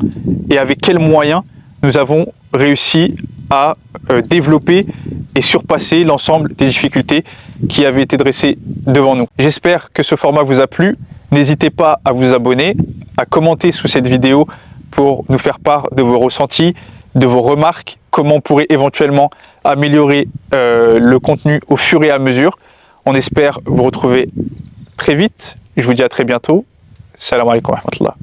Speaker 1: et avec quels moyens nous avons réussi à développer et surpasser l'ensemble des difficultés qui avaient été dressées devant nous. J'espère que ce format vous a plu. N'hésitez pas à vous abonner, à commenter sous cette vidéo pour nous faire part de vos ressentis, de vos remarques, comment on pourrait éventuellement améliorer le contenu au fur et à mesure. On espère vous retrouver très vite. Je vous dis à très bientôt. Salam alaikum wa rahmatullah.